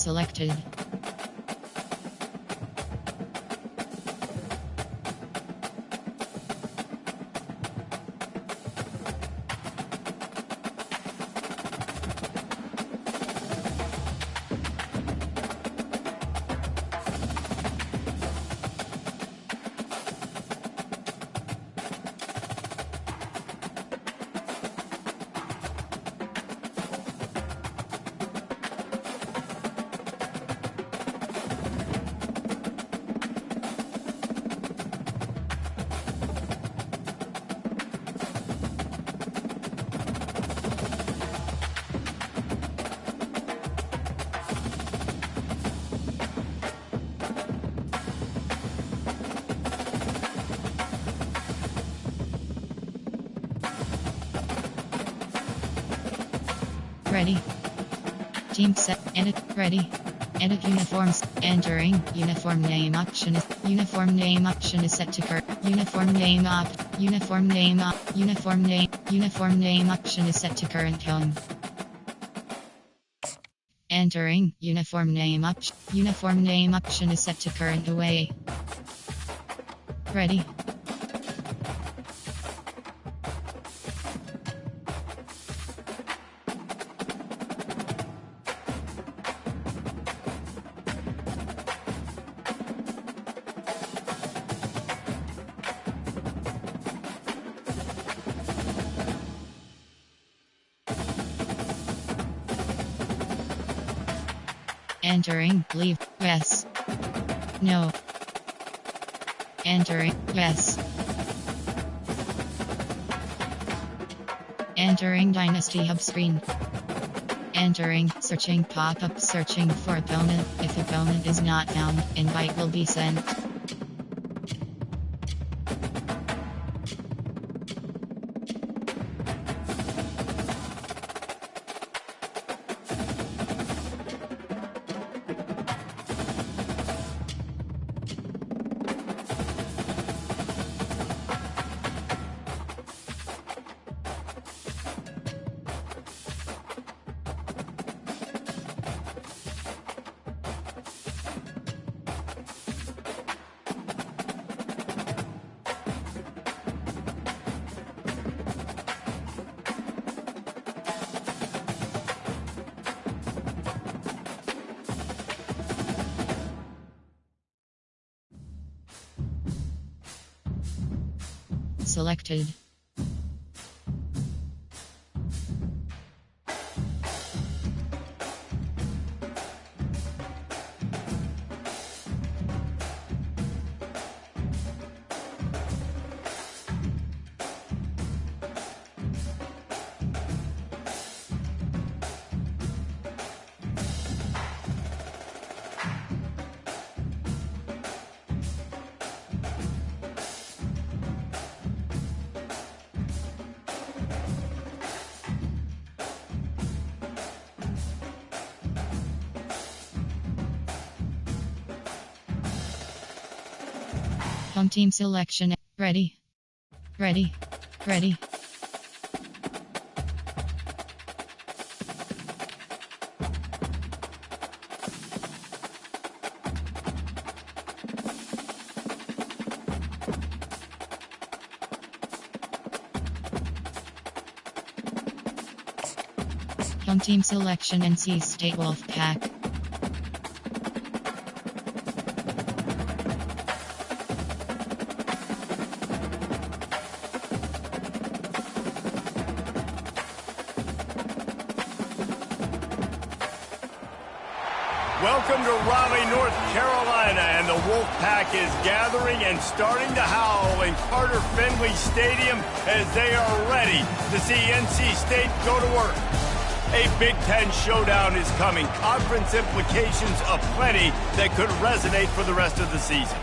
Selected. Ready. Team set. Edit. Ready. Edit uniforms. Entering. Uniform name option is set to current. Uniform name option is set to current home. Entering. Uniform name option is set to current away. Ready. Entering, leave, yes. No. Entering, yes. Entering Dynasty Hub screen. Entering, searching pop-up, searching for opponent. If opponent is not found, invite will be sent. Selected. Home team selection. Ready. Ready. Ready. Home team selection. Ncaa State Wolfpack. Welcome to Raleigh, North Carolina, and the Wolfpack is gathering and starting to howl in Carter Finley Stadium as they are ready to see NC State go to work. A Big Ten showdown is coming, conference implications aplenty that could resonate for the rest of the season.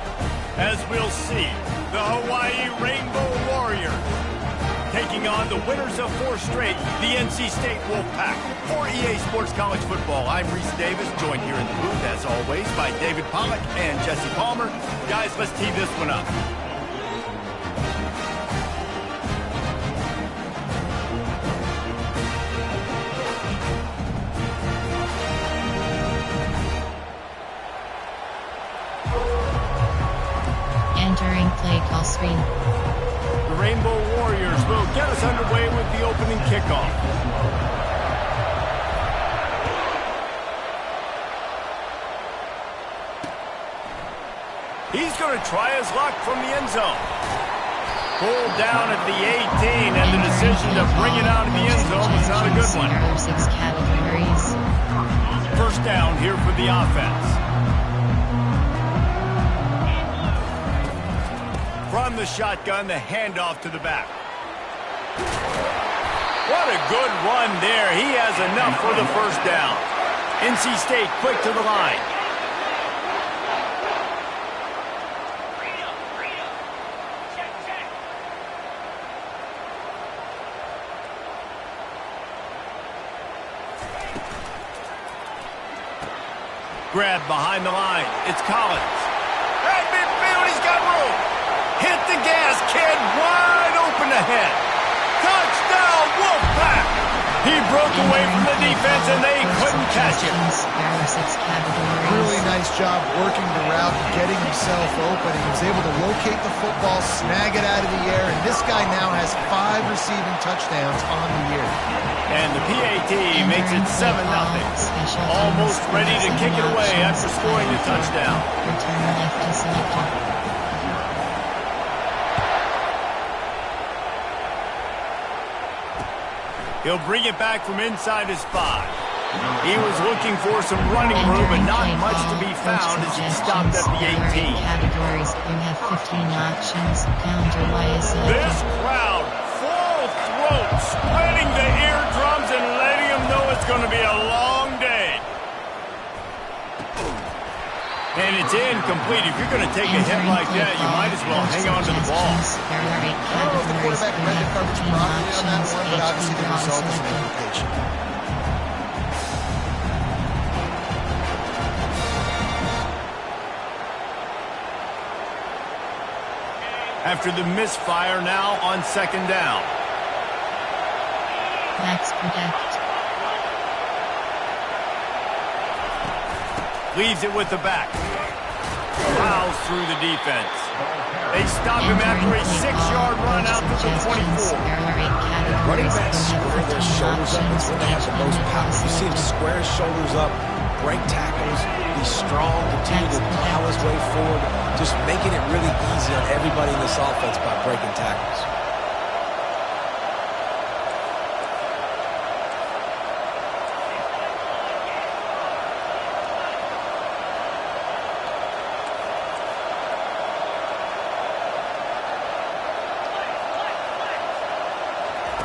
As we'll see, the Hawaii Rainbow Warriors taking on the winners of 4 straight, the NC State Wolfpack. For EA Sports College Football, I'm Reese Davis, joined here in the booth, as always, by David Pollack and Jesse Palmer. Guys, let's tee this one up. will get us underway with the opening kickoff. He's going to try his luck from the end zone. Pulled down at the 18, and the decision to bring it out of the end zone was not a good one. First down here for the offense. From the shotgun, the handoff to the back. What a good run there. He has enough for the first down. NC State quick to the line. Grab behind the line. It's Collins. At midfield, he's got room. Hit the gas, kid. Wide open ahead. Touchdown, Wolfpack. He broke away from the defense, and they couldn't catch him. Really nice job working the route and getting himself open. He was able to locate the football, snag it out of the air, and this guy now has 5 receiving touchdowns on the year. And the PAT makes it 7-0. Almost ready to kick it away after scoring the touchdown. Return left is selected. He'll bring it back from inside his 5. He was looking for some running room, but not much to be found as he stopped at the 18. Categories, you have 15 options. Counter Y is selected. This crowd, full throat, spreading the eardrums and letting them know it's going to be a long day. And it's incomplete. If you're going to take a hit like that, you might as well hang on to the ball. I don't know if the quarterback read the coverage properly on that one, but obviously the result is an implication. After the misfire, now on second down. Max protect. Leaves it with the back. Plows through the defense. They stop him after a 6-yard run out to the 24. Running backs square their shoulders up. It's when they have the most power. You see him square his shoulders up, break tackles, be strong, continue to plow his way forward, just making it really easy on everybody in this offense by breaking tackles.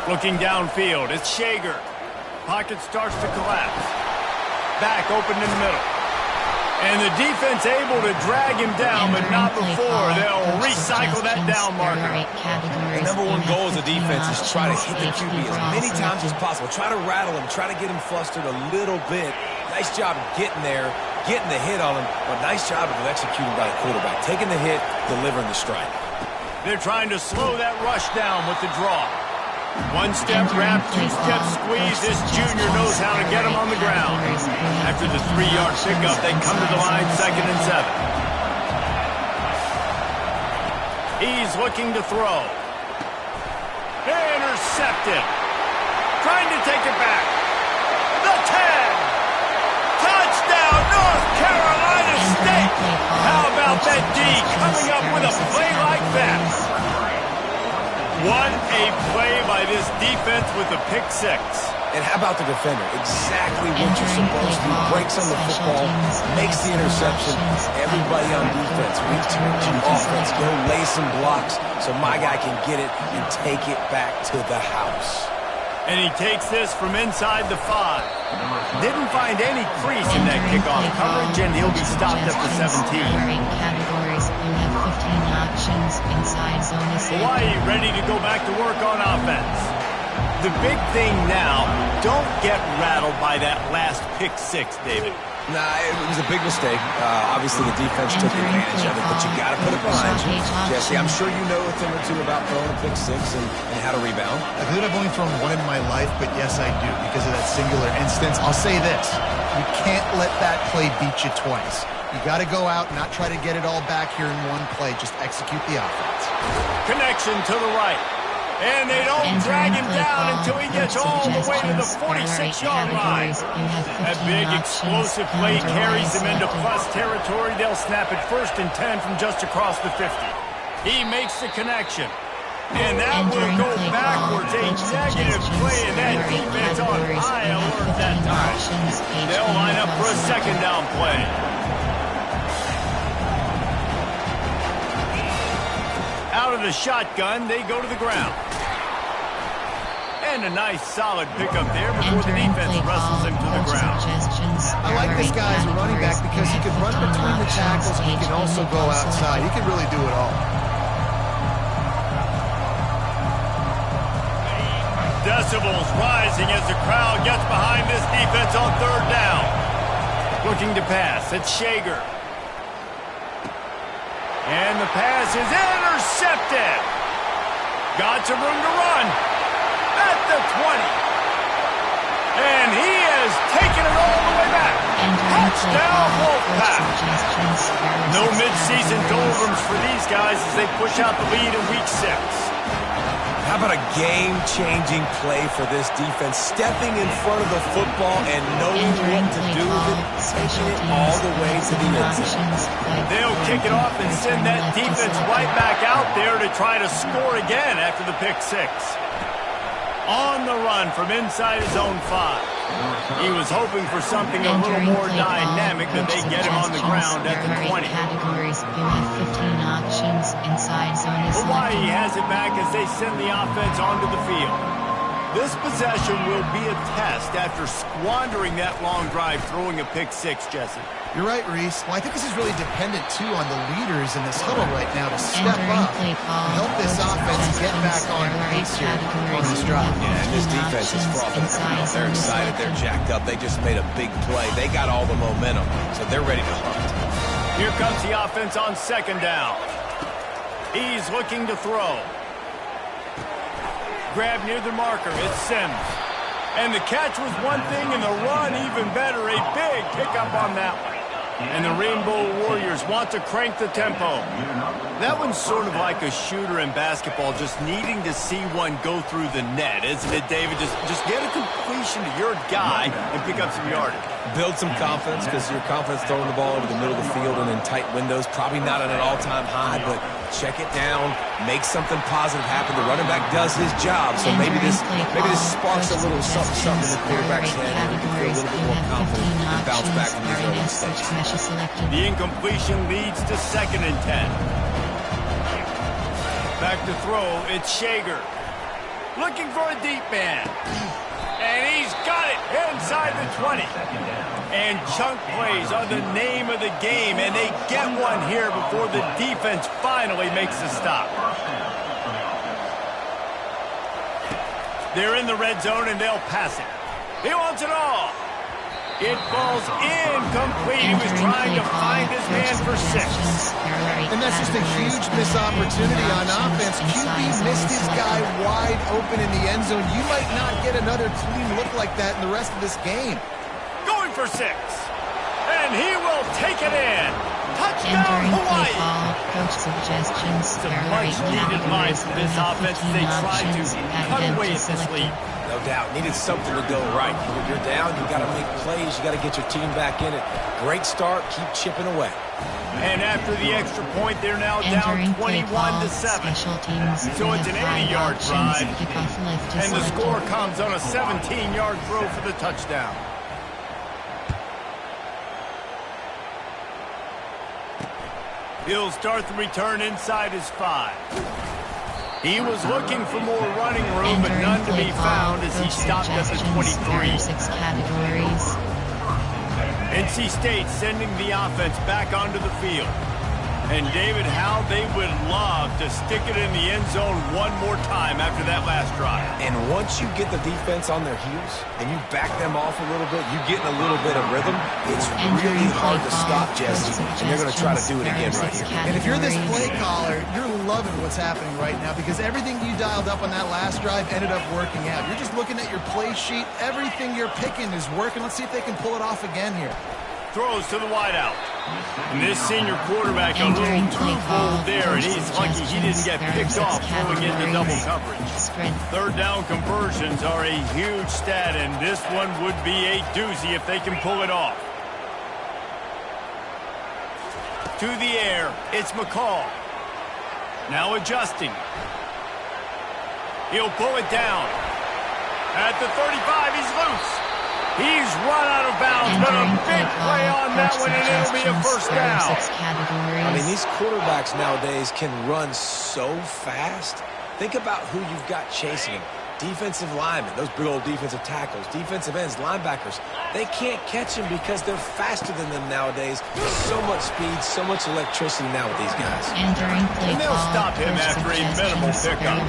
Looking downfield, it's Shager. Pocket starts to collapse. Back open in the middle. And the defense able to drag him down, but not before. They'll recycle that down marker. The number one goal as a defense is try to hit the QB as many times as possible. Try to rattle him, try to get him flustered a little bit. Nice job getting there, getting the hit on him, but nice job of executing by the quarterback. Taking the hit, delivering the strike. They're trying to slow that rush down with the draw. One-step wrap, two-step squeeze. This junior knows how to get him on the ground. After the 3-yard pickup, they come to the line, 2nd and 7. He's looking to throw. Intercepted. Trying to take it back. The 10. Touchdown, North Carolina State. How about that D coming up with a play like that? What a play by this defense with a pick 6. And how about the defender? Exactly what you're supposed to do. Breaks on the football, makes the interception. Everybody on defense, week to offense, go lay some blocks so my guy can get it and take it back to the house. And he takes this from inside the 5. Didn't find any crease in that kickoff coverage, and he'll be stopped at the 17. Categories, you have 15 options. Inside zone is Hawaii ready to go back to work on offense. The big thing now, don't get rattled by that last pick 6, David. Nah, it was a big mistake. Obviously, the defense took advantage of it, but you got to put it behind you. Jesse, I'm sure you know a thing or two about throwing a pick 6 and how to rebound. I believe I've only thrown one in my life, but yes, I do, because of that singular instance. I'll say this. You can't let that play beat you twice. You got to go out and not try to get it all back here in one play. Just execute the offense. Connection to the right. And they don't drag him down until he gets all the way to the 46-yard line. That big explosive play carries them into plus territory. They'll snap it 1st and 10 from just across the 50. He makes the connection. And that will go backwards. A negative play, and that defense on high alert that time. They'll line up for a 2nd down play. Out of the shotgun, they go to the ground. And a nice solid pickup there before the defense wrestles him to the ground. I like this guy as a running back because he can run between the tackles and he can also go outside. He can really do it all. Decibels rising as the crowd gets behind this defense on 3rd down. Looking to pass, it's Shager. And the pass is intercepted. Got some room to run. At the 20. And he has taken it all the way back. Touchdown, Wolfpack. No mid-season doldrums for these guys as they push out the lead in Week 6. How about a game-changing play for this defense? Stepping in front of the football and knowing what to do with it, taking it all the way to the end zone. They'll kick it off and send that defense right back out there to try to score again after the pick 6. On the run from inside his own 5. He was hoping for something a little more dynamic, but they get him on the ground at the 20. Categories, you have 15 options. Inside zone is Hawaii has it back as they send the offense onto the field. This possession will be a test after squandering that long drive throwing a pick 6, Jesse. You're right, Reese. Well, I think this is really dependent, too, on the leaders in this huddle right now to step up and help this offense get back on pace here on this drive. Yeah, and this defense is frothing. They're excited. They're jacked up. They just made a big play. They got all the momentum, so they're ready to hunt. Here comes the offense on 2nd down. He's looking to throw. Grab near the marker. It's Sims. And the catch was one thing, and the run even better. A big pickup on that one. And the Rainbow Warriors want to crank the tempo. That one's sort of like a shooter in basketball, just needing to see one go through the net, isn't it, David? Just get a completion to your guy and pick up some yardage. Build some confidence, because your confidence throwing the ball over the middle of the field and in tight windows, probably not at an all-time high, but check it down, make something positive happen. The running back does his job, so maybe this sparks a little something in the quarterback's head, and he can feel a little bit more confident and bounce back from these early stages. The incompletion leads to 2nd and 10. Back to throw, it's Shager. Looking for a deep man. And he's got it inside the 20. And chunk plays are the name of the game, and they get one here before the defense finally makes a stop. They're in the red zone, and they'll pass it. He wants it all. It falls incomplete. He was trying to find his man for 6. And that's just a huge missed opportunity on offense. QB missed his guy wide open in the end zone. You might not get another clean look like that in the rest of this game. Going for 6. And he will take it in. Touchdown, Hawaii. Coach suggestions. Some much-needed life for this offense. They tried to cut away at this lead. No doubt. Needed something to go right. When you're down, you got to make plays. You got to get your team back in it. Great start. Keep chipping away. And after the extra point, they're now down 21-7. So it's an 80-yard drive. And the score comes on a 17-yard throw for the touchdown. He'll start the return inside his 5. He was looking for more running room, but none to be found as he stopped at the 23. NC State sending the offense back onto the field. And David, how they would love to stick it in the end zone one more time after that last drive. And once you get the defense on their heels and you back them off a little bit, you get in a little bit of rhythm, it's really hard to stop, Jesse. And they're going to try to do it again right here. And if you're this play caller, you're loving what's happening right now because everything you dialed up on that last drive ended up working out. You're just looking at your play sheet. Everything you're picking is working. Let's see if they can pull it off again here. throws to the wideout. And this senior quarterback a little too bold there, and he's lucky he didn't get picked off throwing into double coverage. Third down conversions are a huge stat, and this one would be a doozy if they can pull it off. To the air, it's McCall. Now adjusting. He'll pull it down. At the 35, he's loose. He's run out of bounds, but a big play on that one, and it'll be a first down. I mean, these quarterbacks nowadays can run so fast. Think about who you've got chasing him. Defensive linemen, those big old defensive tackles, defensive ends, linebackers, they can't catch him because they're faster than them nowadays. So much speed, so much electricity now with these guys. And they'll stop him after a minimal pickup.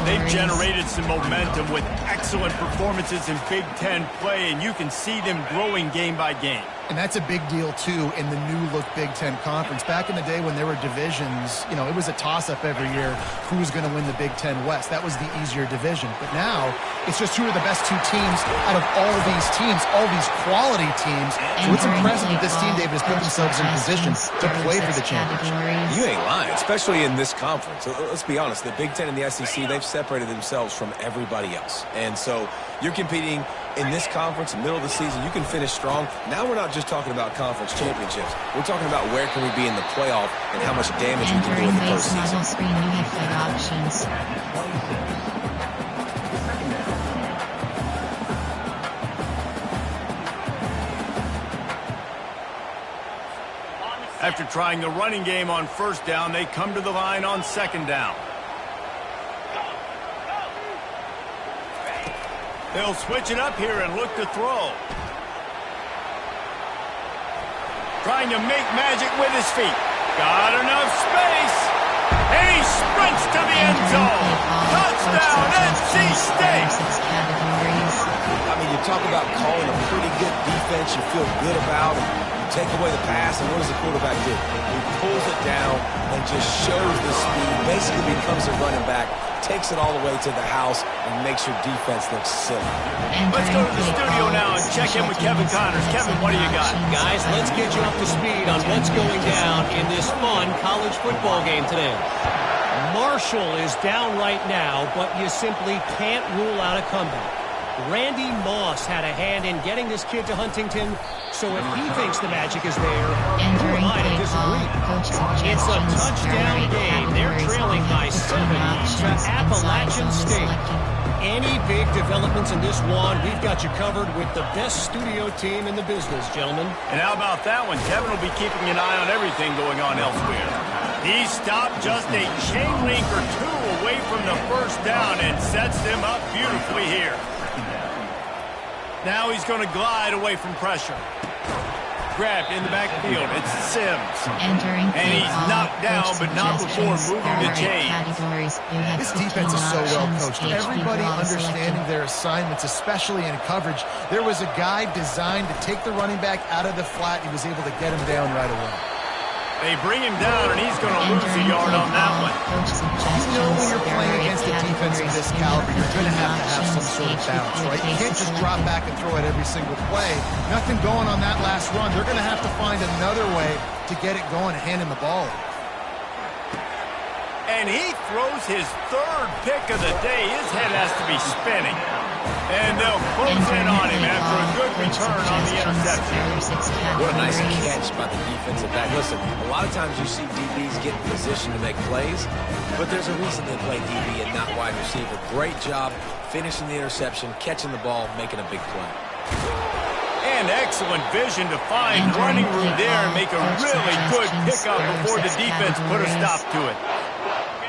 They've generated some momentum with excellent performances in Big Ten play, and you can see them growing game by game. And that's a big deal, too, in the new-look Big Ten Conference. Back in the day when there were divisions, you know, it was a toss-up every year who was going to win the Big Ten West. That was the easier division. But now, it's just who are the best two teams out of all these teams, all these quality teams. So it's impressive that this team, David, has put themselves in position to play for the championship. You ain't lying, especially in this conference. Let's be honest, the Big Ten and the SEC, they've separated themselves from everybody else. And so you're competing in this conference, middle of the season, you can finish strong. Now we're not just talking about conference championships. We're talking about where can we be in the playoff and how much damage we can do in the postseason. After trying the running game on first down, they come to the line on second down. They'll switch it up here and look to throw. Trying to make magic with his feet. Got enough space. And he sprints to the end zone. Touchdown, NC State. I mean, you talk about calling a pretty good defense you feel good about. You take away the pass, and what does the quarterback do? He pulls it down and just shows the speed, basically becomes a running back, takes it all the way to the house, and makes your defense look silly. Let's go to the studio now and check in with Kevin Connors. Kevin, what do you got? Guys, let's get you up to speed on what's going down in this fun college football game today. Marshall is down right now, but you simply can't rule out a comeback. Randy Moss had a hand in getting this kid to Huntington, so if he thinks the magic is there, who am I to disagree? It's a touchdown game. They're trailing by 7 to Appalachian State. Any big developments in this one, we've got you covered with the best studio team in the business, gentlemen. And how about that one? Kevin will be keeping an eye on everything going on elsewhere. He stopped just a chain link or two away from the first down and sets them up beautifully here. Now he's going to glide away from pressure. Grabbed in the backfield. It's Sims. And he's knocked down, but not before moving the chains. This defense is so well coached. Everybody understanding their assignments, especially in coverage. There was a guy designed to take the running back out of the flat. He was able to get him down right away. They bring him down, and he's going to lose a yard on that one. You know when you're playing against a defense of this caliber, you're going to have some sort of balance, right? You can't just drop back and throw it every single play. Nothing going on that last run. They're going to have to find another way to get it going and hand him the ball. And he throws his third pick of the day. His head has to be spinning. And they'll close in on him after a good return on the interception. What a nice catch by the defensive back. Listen, a lot of times you see DBs get in position to make plays, but there's a reason they play DB and not wide receiver. Great job finishing the interception, catching the ball, making a big play. And excellent vision to find running room there and make a really good pickup before the defense put a stop to it.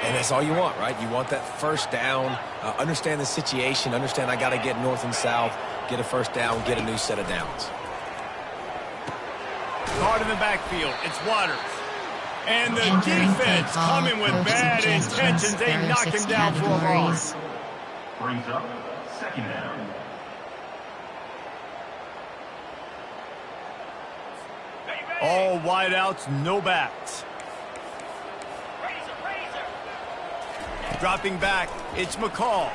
And that's all you want, right? You want that first down, understand the situation, understand I got to get north and south, get a first down, get a new set of downs. Caught in the backfield. It's Waters. And the defense coming with bad intentions. They knock him down for a loss. Brings up second down. All wideouts, no backs. Dropping back, it's McCall.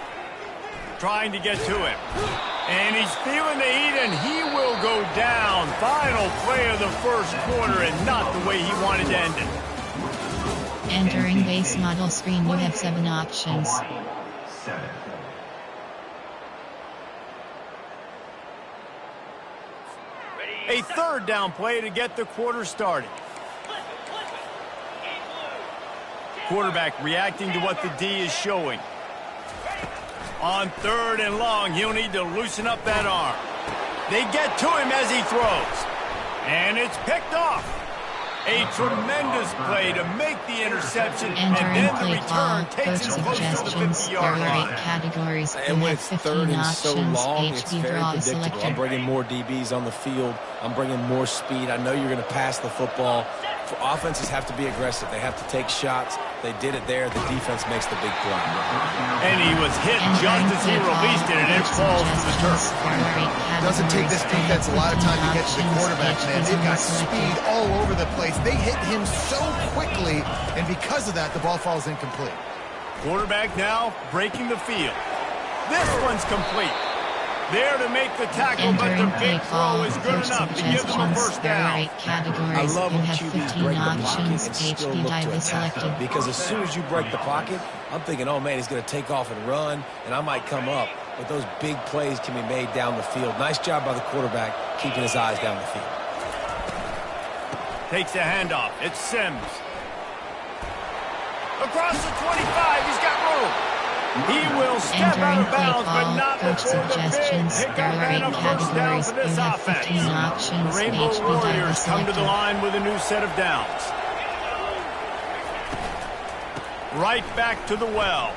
Trying to get to him. And he's feeling the heat, and he will go down. Final play of the first quarter, and not the way he wanted to end it. Entering base model screen, you have 7 options. A third down play to get the quarter started. Quarterback reacting to what the D is showing. On 3rd and long, he'll need to loosen up that arm. They get to him as he throws. And it's picked off. A tremendous play to make the interception, and then the return takes him close to the 50-yard line. Categories. And when it's 3rd and so long, it's HB very predictable. I'm bringing more DBs on the field. I'm bringing more speed. I know you're going to pass the football. Offenses have to be aggressive. They have to take shots. They did it there. The defense makes the big play. And he was hit just as he released it, and it falls to the turf. It doesn't take this defense a lot of time to get to the quarterback, man. They've got speed all over the place. They hit him so quickly, and because of that, the ball falls incomplete. Quarterback now breaking the field. This one's complete. There to make the tackle, but the big throw is good enough to give them a first down. I love when QBs break the pocket and still look to attack, because as soon as you break the pocket, I'm thinking, oh man, he's going to take off and run, and I might come up. But those big plays can be made down the field. Nice job by the quarterback keeping his eyes down the field. Takes a handoff. It's Sims. Across the 25, he's got room. He will step out of bounds, but not before the big pickup and a first down for this offense. The Rainbow Warriors come to the line with a new set of downs. Right back to the well.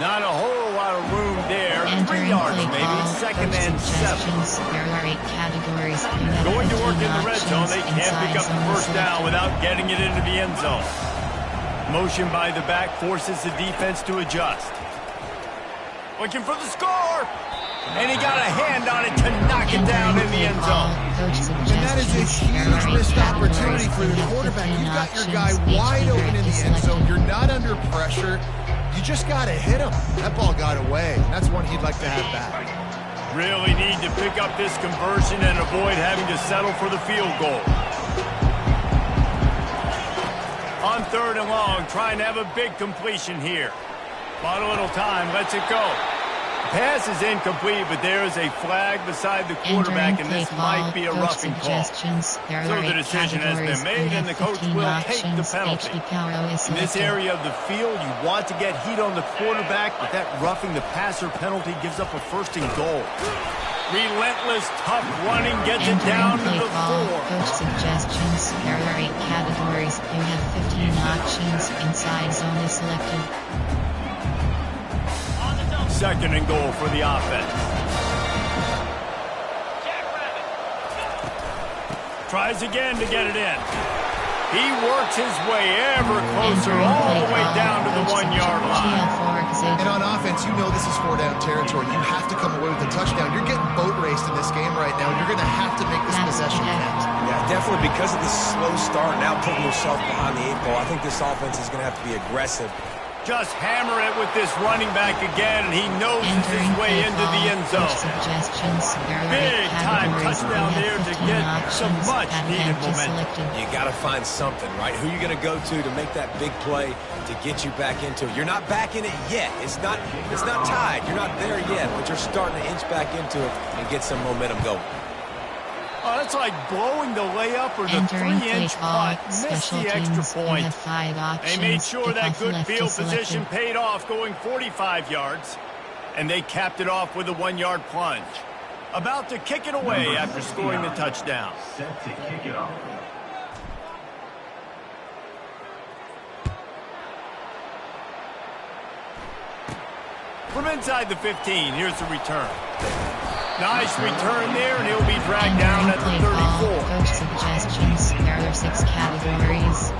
Not a whole lot of room there. 3 yards maybe. 2nd and 7. There are 8 categories. Going to work in the red zone. They can't pick up the first down without getting it into the end zone. Motion by the back forces the defense to adjust. Looking for the score. And he got a hand on it to knock it down in the end zone. And that is a huge missed opportunity for the quarterback. You've got your guy wide open in the end zone. You're not under pressure. You just got to hit him. That ball got away. That's one he'd like to have back. Really need to pick up this conversion and avoid having to settle for the field goal. On 3rd and long, trying to have a big completion here. Bought a little time, lets it go. Pass is incomplete, but there is a flag beside the quarterback, and this might be a roughing call. So the decision has been made, and the coach will take the penalty. In this area of the field, you want to get heat on the quarterback, but that roughing the passer penalty gives up a 1st and goal. Relentless, tough running gets it down to the 4. Coach suggestions. There are 8 categories. You have 15 options. Inside zone is selected. 2nd and goal for the offense. Tries again to get it in. He works his way ever closer all the way down to the 1-yard line. And on offense, you know this is 4-down territory. You have to come away with a touchdown. You're getting boat raced in this game right now. You're going to have to make this possession count. Yeah, definitely because of the slow start, now putting yourself behind the 8 ball. I think this offense is going to have to be aggressive. Just hammer it with this running back again, and he knows his way into the end zone. Big time touchdown there to get some much needed momentum. You got to find something, right? Who you going to go to make that big play to get you back into it? You're not back in it yet. It's not tied. You're not there yet, but you're starting to inch back into it and get some momentum going. Oh, that's like blowing the layup or the 3-inch putt. Missed the extra point. They made sure that good field position paid off, going 45 yards. And they capped it off with a 1-yard plunge. About to kick it away after scoring the touchdown. Set to kick it off. From inside the 15, here's the return. Nice return there, and he'll be dragged down at the 34. Coach suggestions. There are 6 categories.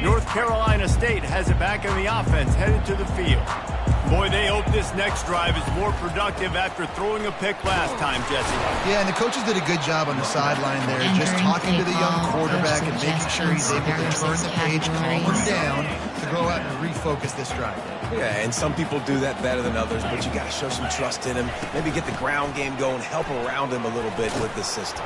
North Carolina State has it back in the offense, headed to the field. Boy, they hope this this next drive is more productive after throwing a pick last time, Jesse. Yeah, and the coaches did a good job on the sideline there, just talking to the young quarterback and making sure he's able to turn the page, calm him down to go out and refocus this drive. Yeah, and some people do that better than others, but you got to show some trust in him. Maybe get the ground game going, help around him a little bit with this system.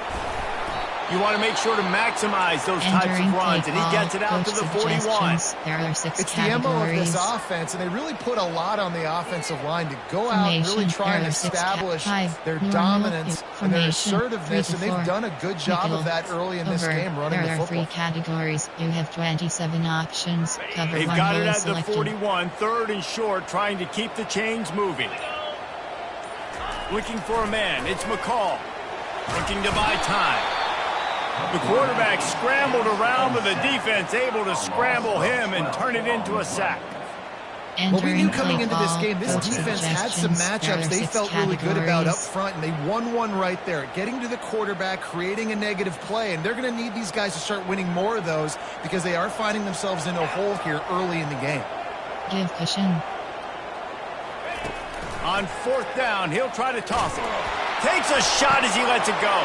You want to make sure to maximize those types of runs, and he gets it out to the 41. There are 6 it's the MO of this offense, and they really put a lot on the offensive line to go out and really try and establish their dominance and their assertiveness, and they've done a good job of that early in this game running the football. There are 3 categories. You have 27 options. Cover They've one got it rule at selected. the 41, third and short, trying to keep the chains moving. Looking for a man. It's McCall. Looking to buy time. The quarterback scrambled around, but the defense able to scramble him and turn it into a sack. Well, we knew coming into this game, this defense had some matchups they felt really good about up front, and they won one right there. Getting to the quarterback, creating a negative play, and they're going to need these guys to start winning more of those because they are finding themselves in a hole here early in the game. Give cushion. On 4th down, he'll try to toss it. Takes a shot as he lets it go.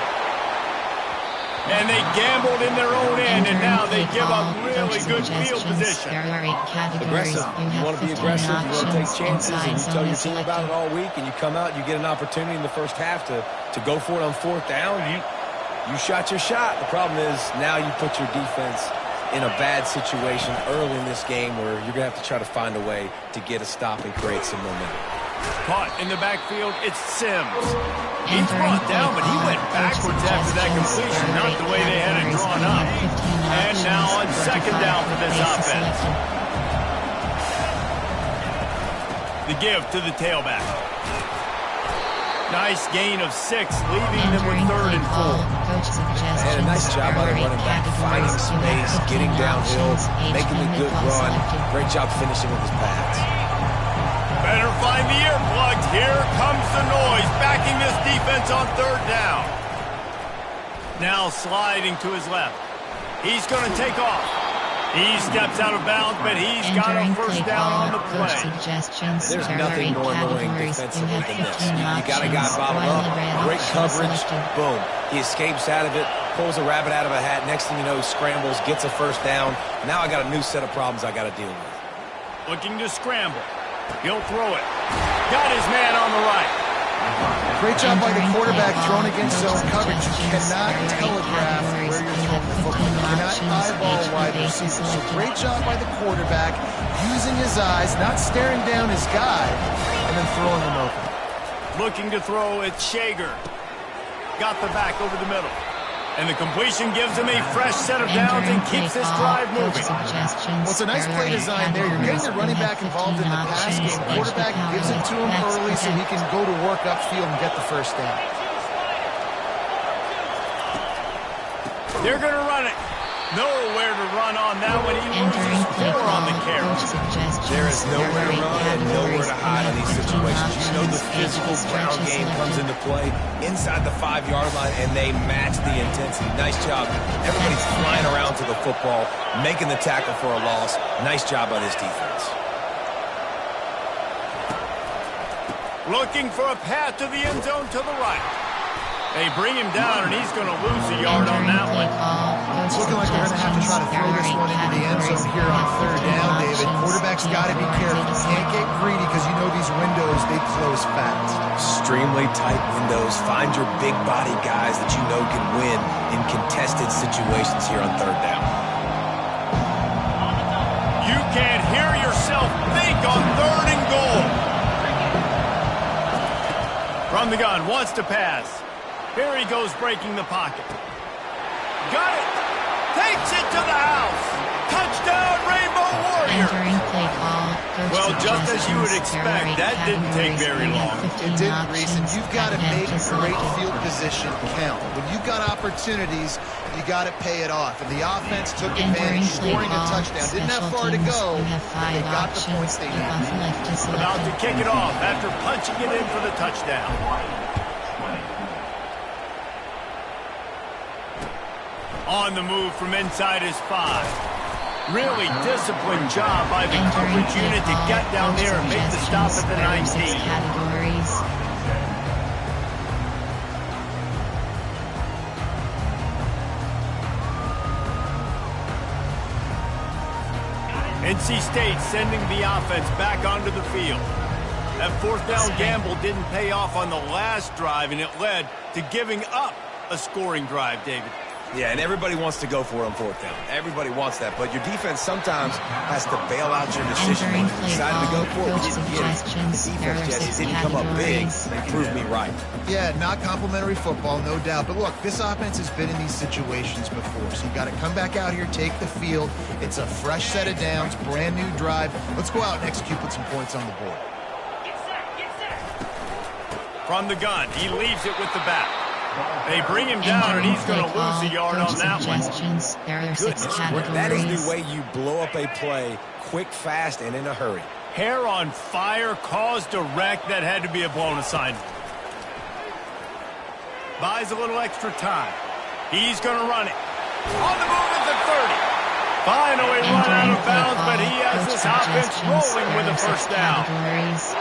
And they gambled in their own end, and now they give up really good field position. There are 8 categories. Aggressive. You want to be aggressive. You want to take chances, and you tell your team about it all week, and you come out, you get an opportunity in the first half to go for it on 4th down. You shot your shot. The problem is now you put your defense in a bad situation early in this game where you're going to have to try to find a way to get a stop and create some momentum. Caught in the backfield, it's Sims. He's brought down, but he went backwards after that completion, not the way they had it drawn up. And now on 2nd down for this offense. The give to the tailback. Nice gain of 6, leaving them with 3rd and 4. And a nice job by the running back, finding space, getting downhill, making a good run. Great job finishing with his pads. Better find the earplugs. Here comes the noise, backing this defense on 3rd down. Now sliding to his left. He's going to take off. He steps out of bounds, but he's got a 1st down on the play. There's nothing more annoying defensively than this. You got a guy bottled up, great coverage, boom. He escapes out of it, pulls a rabbit out of a hat. Next thing you know, he scrambles, gets a 1st down. Now I got a new set of problems I got to deal with. Looking to scramble. He'll throw it. Got his man on the right. Great job by the quarterback thrown against zone coverage. You cannot telegraph where you're throwing the football. You cannot eyeball wide receivers. So great job by the quarterback using his eyes, not staring down his guy, and then throwing him open. Looking to throw, it's Shager. Got the back over the middle. And the completion gives him a fresh set of downs and keeps this drive moving. Well, it's a nice play design there. You're getting the running back involved in the pass game. The quarterback gives it to him early so he can go to work upfield and get the 1st down. They're going to run it. Nowhere to run on that one. He loses 4 on the carry. There is nowhere to run and nowhere to hide in these situations. You know the physical ground game comes into play inside the 5-yard line, and they match the intensity. Nice job. Everybody's flying around to the football, making the tackle for a loss. Nice job by this defense. Looking for a path to the end zone to the right. They bring him down, and he's going to lose a yard on that one. It's looking like they're going to have to try to throw this one into the end zone here on 3rd down, David. Quarterback's got to be careful. Can't get greedy because you know these windows, they close fast. Extremely tight windows. Find your big body guys that you know can win in contested situations here on 3rd down. You can't hear yourself think on 3rd and goal. From the gun, wants to pass. Here he goes, breaking the pocket. Got it. Takes it to the house. Touchdown, Rainbow Warriors. Well, just as you would expect, that didn't take very long. It didn't, Reese, and you've got to make great field position count. When you've got opportunities, you got to pay it off. And the offense took advantage, scoring a touchdown. Didn't have far to go, but they got the points they needed. About to kick it off after punching it in for the touchdown. On the move from inside his 5. Really disciplined job by the coverage unit to get down there and make the stop at the 19. Categories. NC State sending the offense back onto the field. That fourth down gamble didn't pay off on the last drive, and it led to giving up a scoring drive, David. Yeah, and everybody wants to go for it on fourth down. Everybody wants that, but your defense sometimes has to bail out your decision. When you decided to go for it, you didn't get it. The defense just didn't come up big and prove me right. Yeah, not complimentary football, no doubt. But look, this offense has been in these situations before, so you got to come back out here, take the field. It's a fresh set of downs, brand new drive. Let's go out and execute, put some points on the board. From the gun, he leaves it with the back. They bring him down, and he's going to lose a yard on that one. That is the way you blow up a play quick, fast, and in a hurry. Hair on fire, cause direct. That had to be a blown assignment. Buys a little extra time. He's going to run it. On the move at the 30. Finally run out of bounds, but he has this offense rolling with a first down.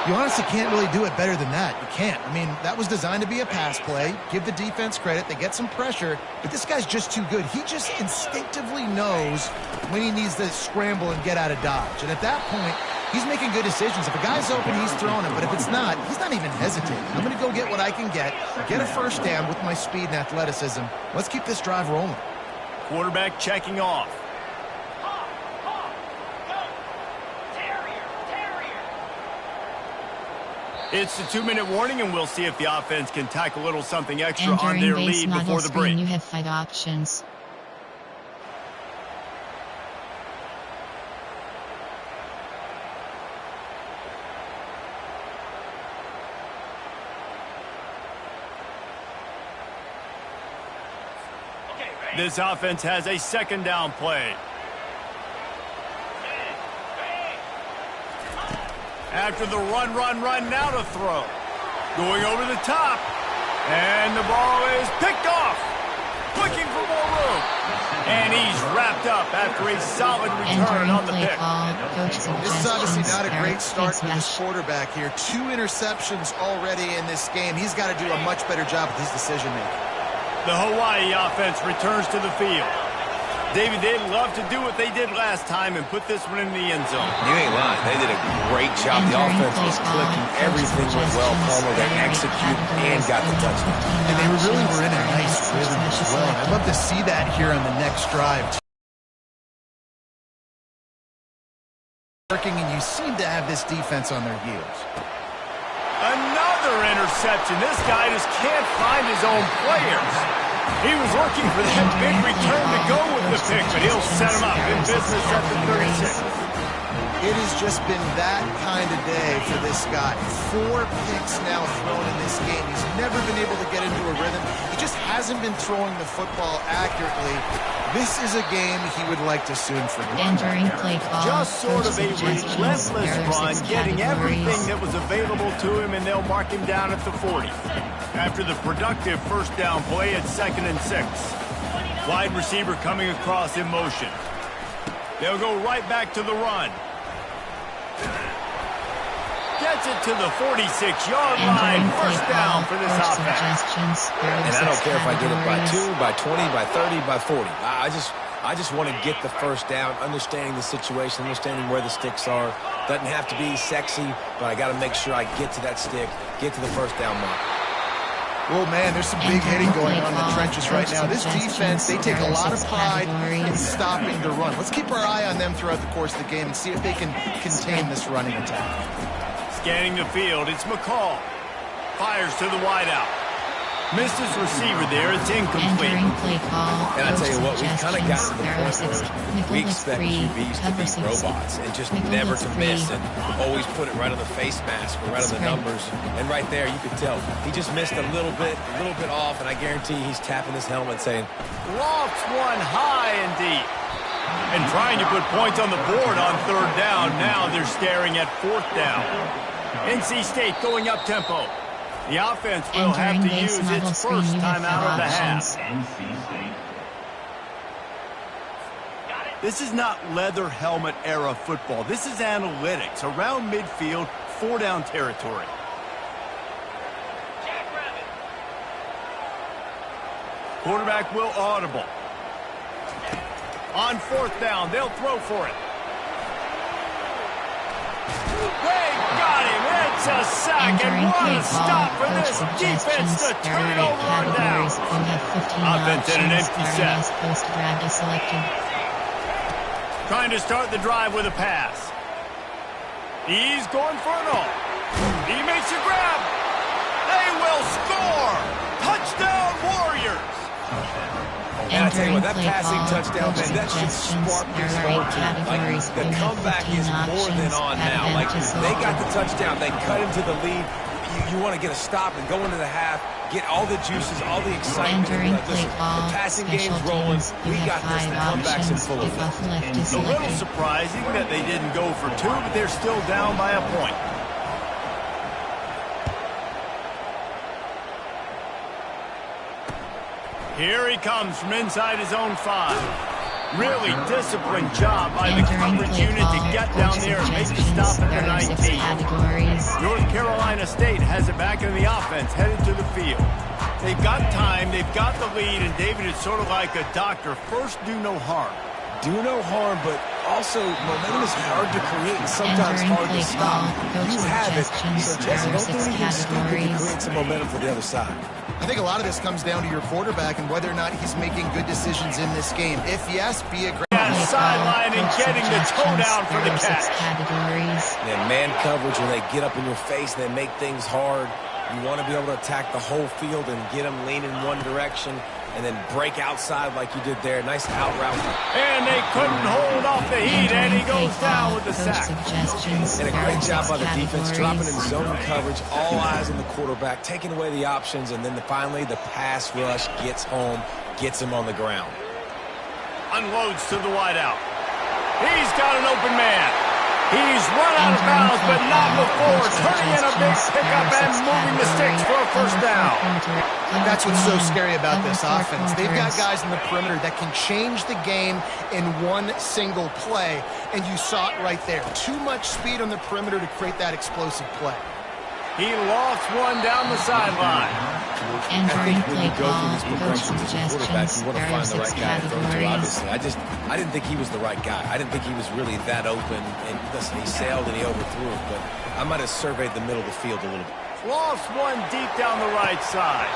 You honestly can't really do it better than that. You can't. I mean, that was designed to be a pass play. Give the defense credit. They get some pressure, but this guy's just too good. He just instinctively knows when he needs to scramble and get out of dodge. And at that point, he's making good decisions. If a guy's open, he's throwing it. But if it's not, he's not even hesitating. I'm going to go get what I can get a first down with my speed and athleticism. Let's keep this drive rolling. Quarterback checking off. It's the 2-minute warning, and we'll see if the offense can tack a little something extra on their lead before the break. You have 5 options. This offense has a second down play. After the run, now to throw. Going over the top. And the ball is picked off. Looking for more room. And he's wrapped up after a solid return on the pick. This is obviously not a great start for this quarterback here. 2 interceptions already in this game. He's got to do a much better job with his decision-making. The Hawaii offense returns to the field. David, they'd love to do what they did last time and put this one in the end zone. You ain't lying. They did a great job. The offense was clicking. Everything went well. Palmer, they executed and got the touchdown. And they really were in a nice rhythm as well. I'd love to see that here on the next drive. Working, and you seem to have this defense on their heels. Another interception. This guy just can't find his own players. He was looking for that big return to go with the pick, but he'll set him up in business at the 36. It has just been that kind of day for this guy. 4 picks now thrown in this game. He's never been able to get into a rhythm. He just hasn't been throwing the football accurately. This is a game he would like to soon forget. Entering play call. Just sort of a relentless run, getting everything that was available to him, and they'll mark him down at the 40. After the productive first down play at 2nd and 6. Wide receiver coming across in motion. They'll go right back to the run. Gets it to the 46-yard line. First down for this offense. And I don't care if I get it by 2, by 20, by 30, by 40. I just want to get the first down, understanding the situation, understanding where the sticks are. Doesn't have to be sexy, but I got to make sure I get to that stick, get to the first down mark. Well, man, there's some big hitting going on in the trenches right now. This defense, they take a lot of pride in stopping the run. Let's keep our eye on them throughout the course of the game and see if they can contain this running attack. Scanning the field, it's McCall. Fires to the wideout. Missed his receiver there. It's incomplete. And I tell you what, we've kind of gotten to the point where we expect QBs to be robots and just never to miss and always put it right on the face mask or right on the numbers. And right there, you could tell he just missed a little bit off, and I guarantee he's tapping his helmet saying, lofts one high and deep. And trying to put points on the board on 3rd down. Now they're staring at 4th down. NC State going up tempo. The offense will have to use its first time out of the half. This is not leather helmet era football. This is analytics. Around midfield, 4-down territory. Quarterback will audible. On 4th down, they'll throw for it. They got him. It's a sack, and what a stop for this defense to turn it over on down. Offense in an empty set. Trying to start the drive with a pass. He's going for it all. He makes a grab. They will score. Touchdown, Warriors. And I tell you what, that passing touchdown, man, that should spark your whole team. Like, the comeback is more than on now. Like, they got the touchdown. They cut into the lead. You want to get a stop and go into the half, get all the juices, all the excitement. Like, listen, the passing game's rolling. We got this. The comeback's in full effect. It's a little surprising that they didn't go for 2, but they're still down by a point. Here he comes from inside his own 5. Really disciplined job by the coverage unit to get down there and make the stop at the 19. North Carolina State has it back in the offense, headed to the field. They've got time, they've got the lead, and David is sort of like a doctor. First, do no harm. Do no harm, but also momentum is hard to create and sometimes hard to stop. You have it, so Jesse, don't do anything stupid to create some momentum for the other side. I think a lot of this comes down to your quarterback and whether or not he's making good decisions in this game. If yes, be aggressive. Sideline and getting the toe down for the catch. Yeah, man coverage, when they get up in your face, they make things hard. You want to be able to attack the whole field and get them leaning one direction and then break outside like you did there. Nice out route. And they couldn't hold off the heat, and he goes down with the sack. And a great job by the defense, dropping in zone coverage, all eyes on the quarterback, taking away the options, and then finally the pass rush gets home, gets him on the ground. Unloads to the wideout. He's got an open man. He's run out of bounds, but not before turning in a big pickup and moving the sticks for a 1st down. That's what's so scary about this offense. They've got guys in the perimeter that can change the game in one single play, and you saw it right there. Too much speed on the perimeter to create that explosive play. He lost one down the sideline. Entering play call, coach suggestions, you want to find the right guy to throw to, obviously. I didn't think he was the right guy. I didn't think he was really that open. And listen, he sailed and he overthrew it, but I might have surveyed the middle of the field a little bit. Lost one deep down the right side.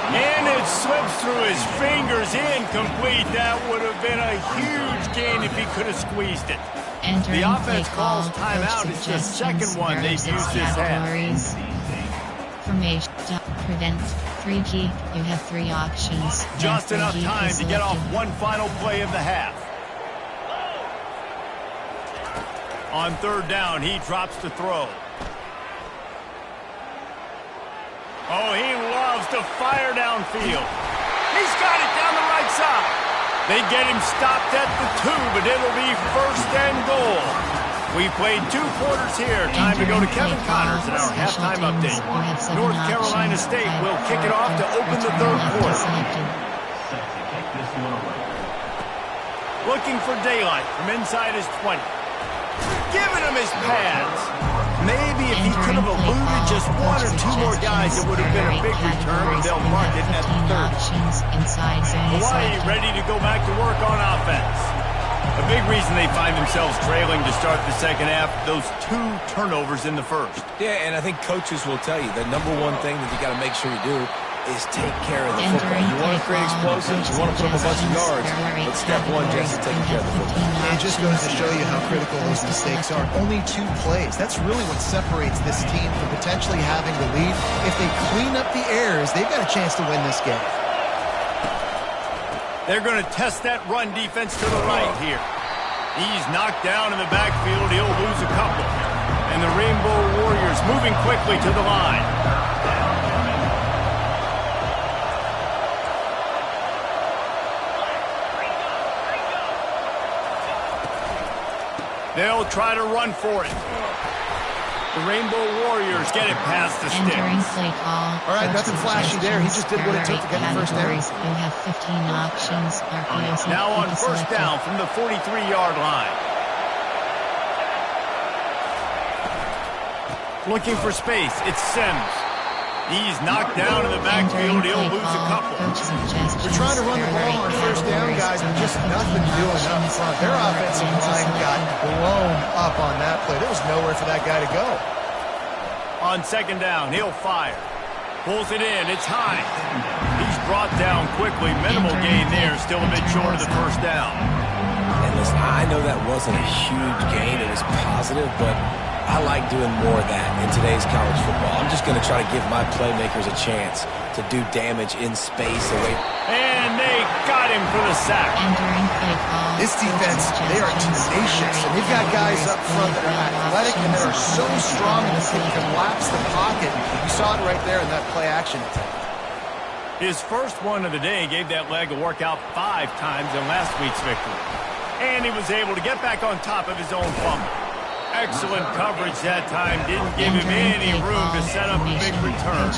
And it slips through his fingers, incomplete. That would have been a huge gain if he could have squeezed it. The offense calls timeout. It's the second one they've used this half. Formation, prevent, 3 key, you have 3 options. Just enough time to get off one final play of the half. On 3rd down, he drops to throw. Oh, he loves to fire downfield. He's got it down the right side. They get him stopped at the 2, but it'll be 1st and goal. We played 2 quarters here. Time to go to Kevin Connors in our halftime update. North Carolina State will kick it off to open the 3rd quarter. Looking for daylight from inside his 20. Giving him his pads. Maybe if he could have eluded just 1 or 2 more guys, it would have been a big return, and they'll mark it at the 3rd. Hawaii ready to go back to work on offense. A big reason they find themselves trailing to start the 2nd half, those 2 turnovers in the 1st. Yeah, and I think coaches will tell you the number one thing that you got to make sure you do is take care of the football. You want to create explosives, you want to put up a bunch of yards, but step 1, Jesse, taking care of the football. It just goes to show you how critical those mistakes are. Only 2 plays. That's really what separates this team from potentially having the lead. If they clean up the errors, they've got a chance to win this game. They're going to test that run defense to the right here. He's knocked down in the backfield. He'll lose a couple. And the Rainbow Warriors moving quickly to the line. They'll try to run for it. The Rainbow Warriors get it past the Entering sticks. play call. All right, nothing flashy there. He just did what it took to get the first down. You have 15 options. RPOs Now on first down from the 43-yard line. Looking for space, it's Sims. He's knocked down in the backfield. He'll lose a couple. They're trying to run the ball on first down, guys, but just nothing doing up front. Their offensive line got blown up on that play. There was nowhere for that guy to go. On second down, he'll fire. Pulls it in. It's Hines. He's brought down quickly. Minimal gain there. Still a bit short of the first down. And listen, I know that wasn't a huge gain. It was positive, but I like doing more of that in today's college football. I'm just going to try to give my playmakers a chance to do damage in space away. And they got him for the sack. This defense, they are tenacious, and they've got guys up front that are athletic and that are so strong and they can collapse the pocket. You saw it right there in that play action attempt. His first one of the day gave that leg a workout 5 times in last week's victory. And he was able to get back on top of his own fumble. Excellent coverage that time. Didn't give him any room to set up a big return.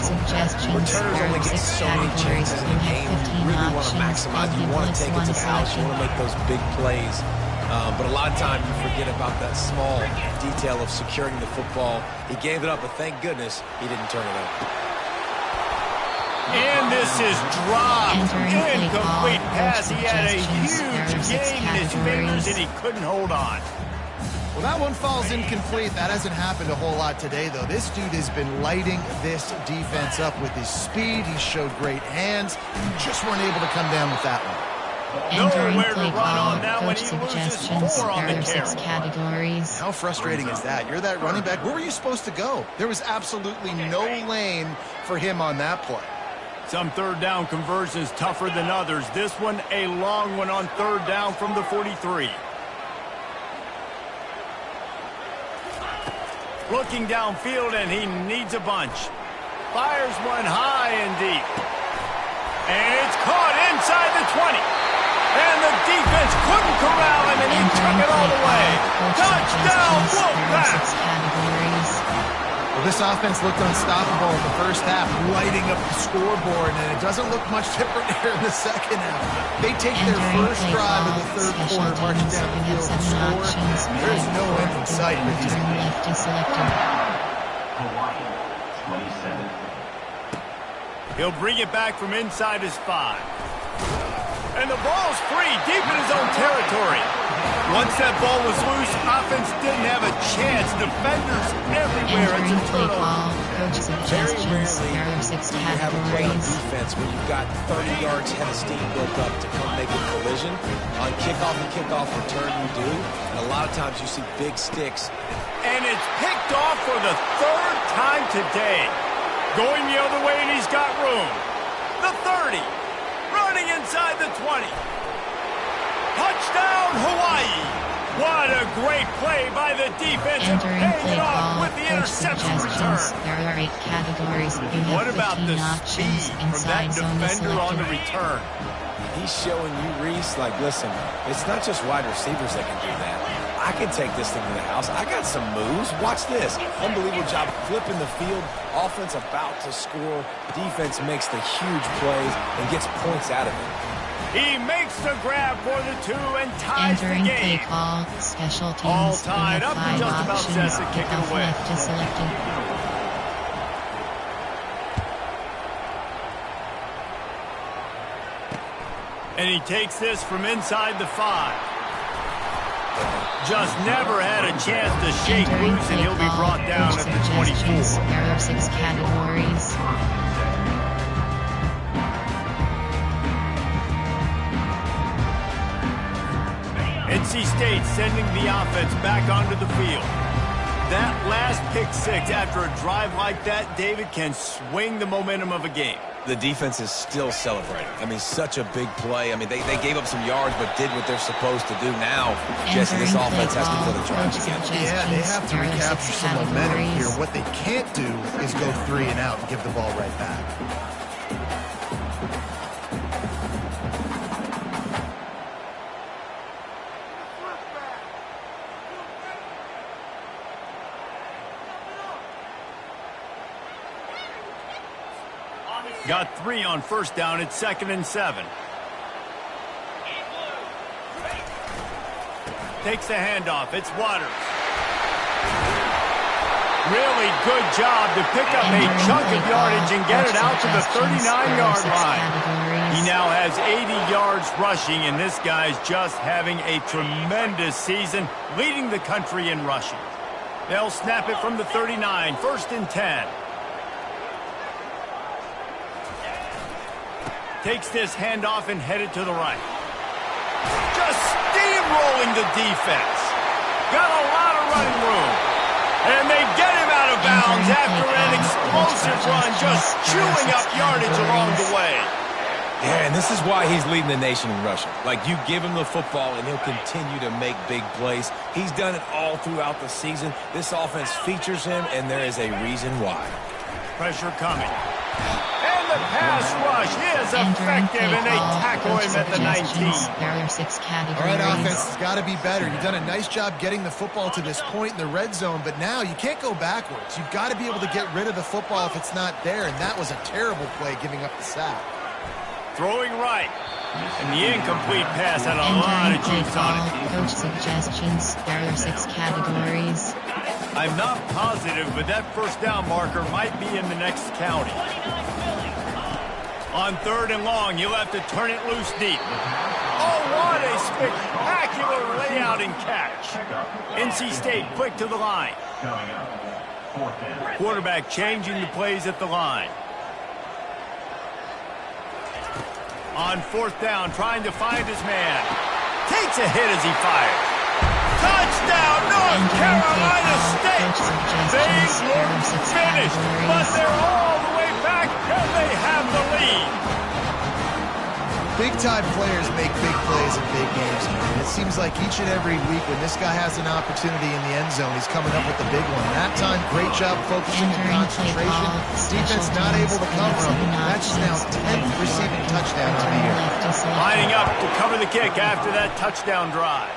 Returners only get so many chances in a game. You really want to maximize. You want to take it to the house. You want to make those big plays. But a lot of times you forget about that small detail of securing the football. He gave it up, but thank goodness he didn't turn it over. And this is dropped. Incomplete pass. He had a huge gain in his fingers and he couldn't hold on. Well, that one falls incomplete. That hasn't happened a whole lot today, though. This dude has been lighting this defense up with his speed. He showed great hands. Just weren't able to come down with that one. Nowhere to run on that one. He loses 4 on the carry. Categories. How frustrating is that? You're that running back. Where were you supposed to go? There was absolutely no lane for him on that play. Some third down conversions tougher than others. This one, a long one on third down from the 43. Looking downfield, and he needs a bunch. Fires one high and deep. And it's caught inside the 20. And the defense couldn't corral him, and he took it all the way. Touchdown, Wolfpack! Well, this offense looked unstoppable in the first half, lighting up the scoreboard, and it doesn't look much different here in the second half. They take their first drive in the third quarter, marching down the field and score. There's no end in sight for these guys. Hawaii, 27. He'll bring it back from inside his 5. And the ball's free, deep in his own territory. Once that ball was loose, offense didn't have a chance. Defenders everywhere. It's a turnover. Very rarely do you have a play on defense when you've got 30 yards head of steam built up to come make a collision. On kickoff and kickoff return, you do. And a lot of times you see big sticks. And it's picked off for the 3rd time today. Going the other way, and he's got room. The 30. Running inside the 20. Touchdown, Hawaii. What a great play by the defense. Entering play off call, with the coach interception suggestions. return. There are 8 categories. You have What about 15 the options. speed from that Inside zone is defender on the selected. return? He's showing you, Reese, like, listen, it's not just wide receivers that can do that. I can take this thing to the house. I got some moves. Watch this. Unbelievable job flipping the field. Offense about to score. Defense makes the huge plays and gets points out of it. He makes the grab for the 2 and ties Entering the play game. call, special teams. All You tied have up and 5 just about options. set to kick it Kickoff away. left is selected. And he takes this from inside the 5. Just never had a chance to shake Entering loose, and play he'll be call, brought down coach at the 24. suggestions. There are 6 categories. NC State sending the offense back onto the field. That last pick 6 after a drive like that, David, can swing the momentum of a game. The defense is still celebrating. I mean, such a big play. I mean, they gave up some yards but did what they're supposed to do. Now, Jesse, this offense has to kill the drive again. Yeah, they have to recapture some momentum here. What they can't do is go 3 and out and give the ball right back. Got 3 on first down. It's 2nd and 7. Takes the handoff. It's Waters. Really good job to pick up a chunk of yardage and get it out to the 39-yard line. He now has 80 yards rushing, and this guy's just having a tremendous season, leading the country in rushing. They'll snap it from the 39, 1st and 10. Takes this handoff and headed to the right. Just steamrolling the defense. Got a lot of running room. And they get him out of bounds after an explosive run, just chewing up yardage along the way. Yeah, and this is why he's leading the nation in rushing. Like, you give him the football, and he'll continue to make big plays. He's done it all throughout the season. This offense features him, and there is a reason why. Pressure coming. And the pass rush is effective, and they tackle him at the 19. All right, offense has got to be better. You've done a nice job getting the football to this point in the red zone, but now you can't go backwards. You've got to be able to get rid of the football if it's not there, and that was a terrible play, giving up the sack. Throwing right. And the incomplete pass had a lot of juice on it. Coach suggestions. There are 6 categories. I'm not positive, but that first down marker might be in the next county. On 3rd and long, you'll have to turn it loose deep. Oh, what a spectacular layout and catch. NC State quick to the line. Quarterback changing the plays at the line. On 4th down, trying to find his man. Takes a hit as he fires. Touchdown, North Carolina State! They look finished, but they're all the way back, and they have the lead. Big-time players make big plays in big games, man. It seems like each and every week when this guy has an opportunity in the end zone, he's coming up with the big one. That time, great job focusing and concentration. Defense not able to cover him. That's now 10th receiving touchdown on the year. Lining up to cover the kick after that touchdown drive.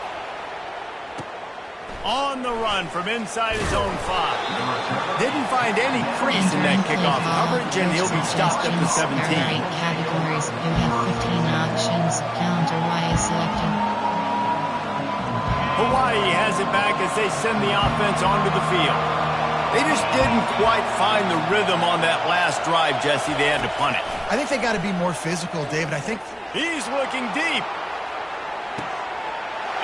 On the run from inside his own 5. Didn't find any crease in that kickoff coverage, and he'll be stopped at the 17. Categories. You have 15 options. Counter Y is selected. Hawaii has it back as they send the offense onto the field. They just didn't quite find the rhythm on that last drive, Jesse. They had to punt it. I think they got to be more physical, David. I think he's looking deep.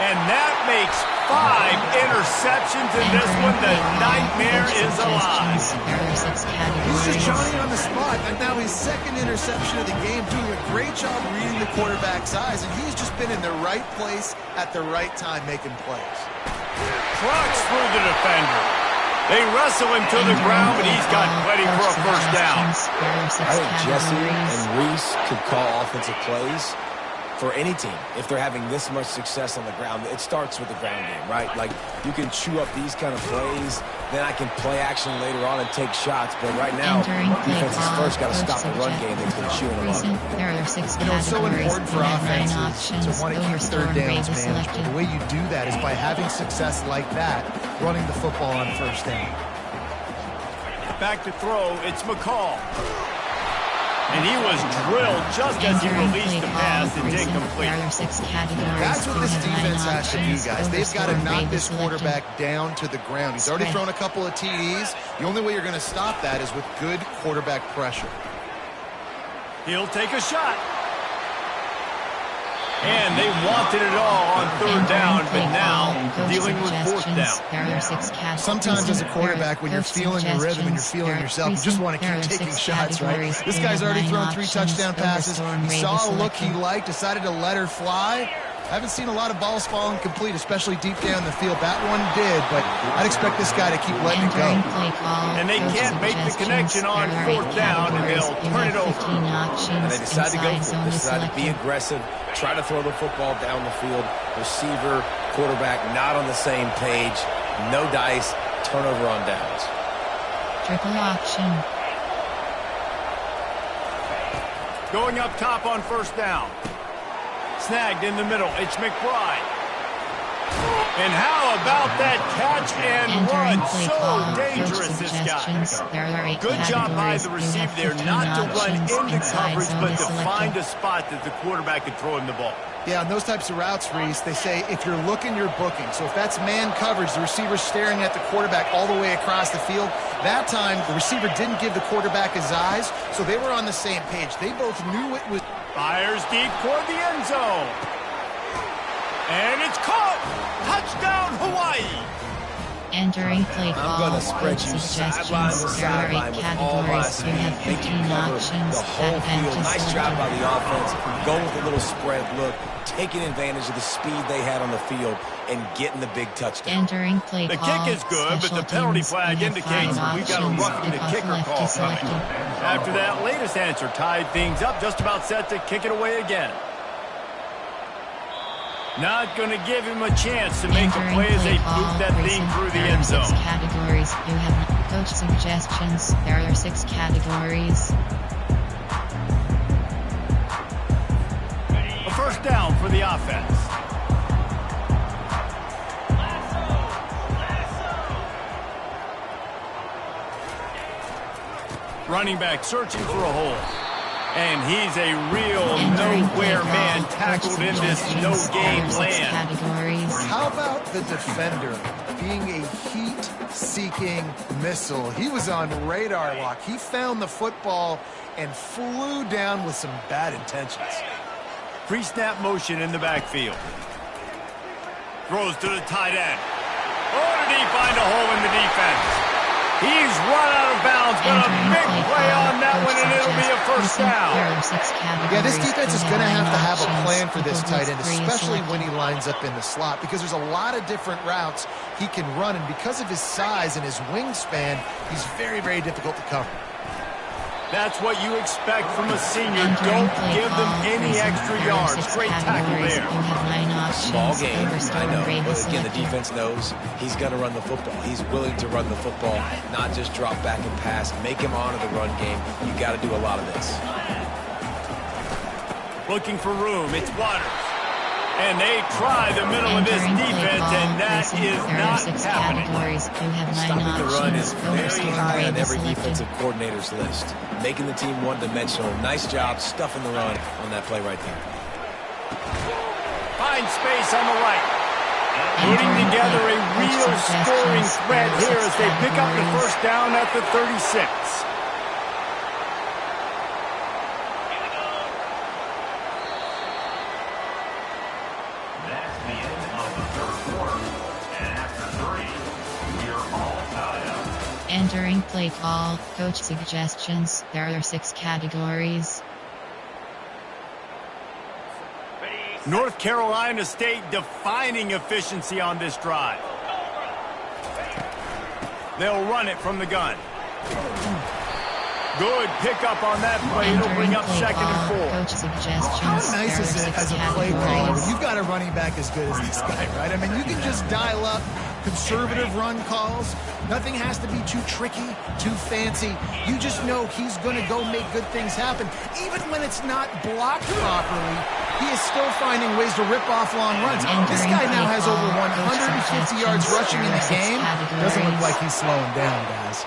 And that makes 5 interceptions in this one. The nightmare is alive. He's just Johnny on the spot. And now his 2nd interception of the game, doing a great job reading the quarterback's eyes. And he's just been in the right place at the right time making plays. Trucks through the defender. They wrestle him to the ground, but he's got plenty for a first down. I think Jesse and Reese could call offensive plays for any team. If they're having this much success on the ground, it starts with the ground game, right? Like, you can chew up these kind of plays, then I can play action later on and take shots, but right now, defense has first got to stop the run game that's been chewing them up. There are 6 You know, it's so important for offenses to want to keep 3rd downs managed. The way you do that is by having success like that, running the football on 1st down. Back to throw, it's McCall. And he was drilled just as he released the pass. It's incomplete. That's what this defense has to do, guys. They've got to knock this quarterback down to the ground. He's already thrown a couple of TDs. The only way you're going to stop that is with good quarterback pressure. He'll take a shot. And they wanted it all on 3rd down, but now dealing with 4th down. Sometimes as a quarterback, when you're feeling the rhythm and you're feeling yourself, you just want to keep taking shots, right? This guy's already thrown 3 touchdown passes. He saw a look he liked, decided to let her fly. I haven't seen a lot of balls falling complete, especially deep down the field. That one did, but I'd expect this guy to keep letting it go. And they can't make the connection on 4th down, and they'll turn it over. And they decide to go for it. They decide to be aggressive, try to throw the football down the field. Receiver, quarterback, not on the same page. No dice, turnover on downs. Triple option. Going up top on 1st down. Snagged in the middle. It's McBride. And how about that catch and run? Play So call, dangerous, this guy. There are 8 Good job by categories. the You receiver have there, 15 not to run options. into Inside coverage, zone but is to selected. find a spot that the quarterback could throw him the ball. Yeah, on those types of routes, Reese, they say if you're looking, you're booking. So if that's man coverage, the receiver's staring at the quarterback all the way across the field. That time, the receiver didn't give the quarterback his eyes, so they were on the same page. They both knew it was... Fires deep toward the end zone. And it's caught! Touchdown, Hawaii! Entering play call. I'm going to spread you sideline to sideline with all my speed. Make you cover the whole field. Nice job by the offense. Going with a little spread look, taking advantage of the speed they had on the field, and getting the big touchdown. Entering play The call. kick is good, but the penalty flag indicates that we've got a roughing the kicker call coming. After that latest answer tied things up, just about set to kick it away again. Not going to give him a chance to make a play as they boot that thing through the end zone. Categories. You have coach suggestions. There are 6 categories. A first down for the offense. Running back searching for a hole. And he's a real nowhere man tackled in this no-game land. How about the defender being a heat-seeking missile? He was on radar lock. He found the football and flew down with some bad intentions. Pre-snap motion in the backfield. Throws to the tight end. Oh, did he find a hole in the defense? He's run out of bounds, but a big play on that one, and it'll be a first down. Yeah, this defense is going to have a plan for this tight end, especially when he lines up in the slot, because there's a lot of different routes he can run, and because of his size and his wingspan, he's very, very difficult to cover. That's what you expect from a senior. Don't give them any extra yards. Great tackle there. Small game, I know. But again, the defense knows he's going to run the football. He's willing to run the football, not just drop back and pass. Make him honor the run game. You got to do a lot of this. Looking for room. It's Waters. And they try the middle of this defense, and that is not happening. Stopping the run is very high on every defensive coordinator's list. Making the team one-dimensional. Nice job stuffing the run on that play right there. Find space on the right. Putting together a real scoring threat here as they pick up the first down at the 36. Entering play call, coach suggestions. There are 6 categories. North Carolina State defining efficiency on this drive. They'll run it from the gun. Good pickup on that play. It'll bring up 2nd and 4. Coach suggestions. How nice is it as a play caller when you've got a running back as good as this guy, right? I mean, you can just dial up conservative run calls. Nothing has to be too tricky, too fancy. You just know he's going to go make good things happen. Even when it's not blocked properly, he is still finding ways to rip off long runs. This guy now has over 150 yards rushing in the game. Doesn't look like he's slowing down, guys.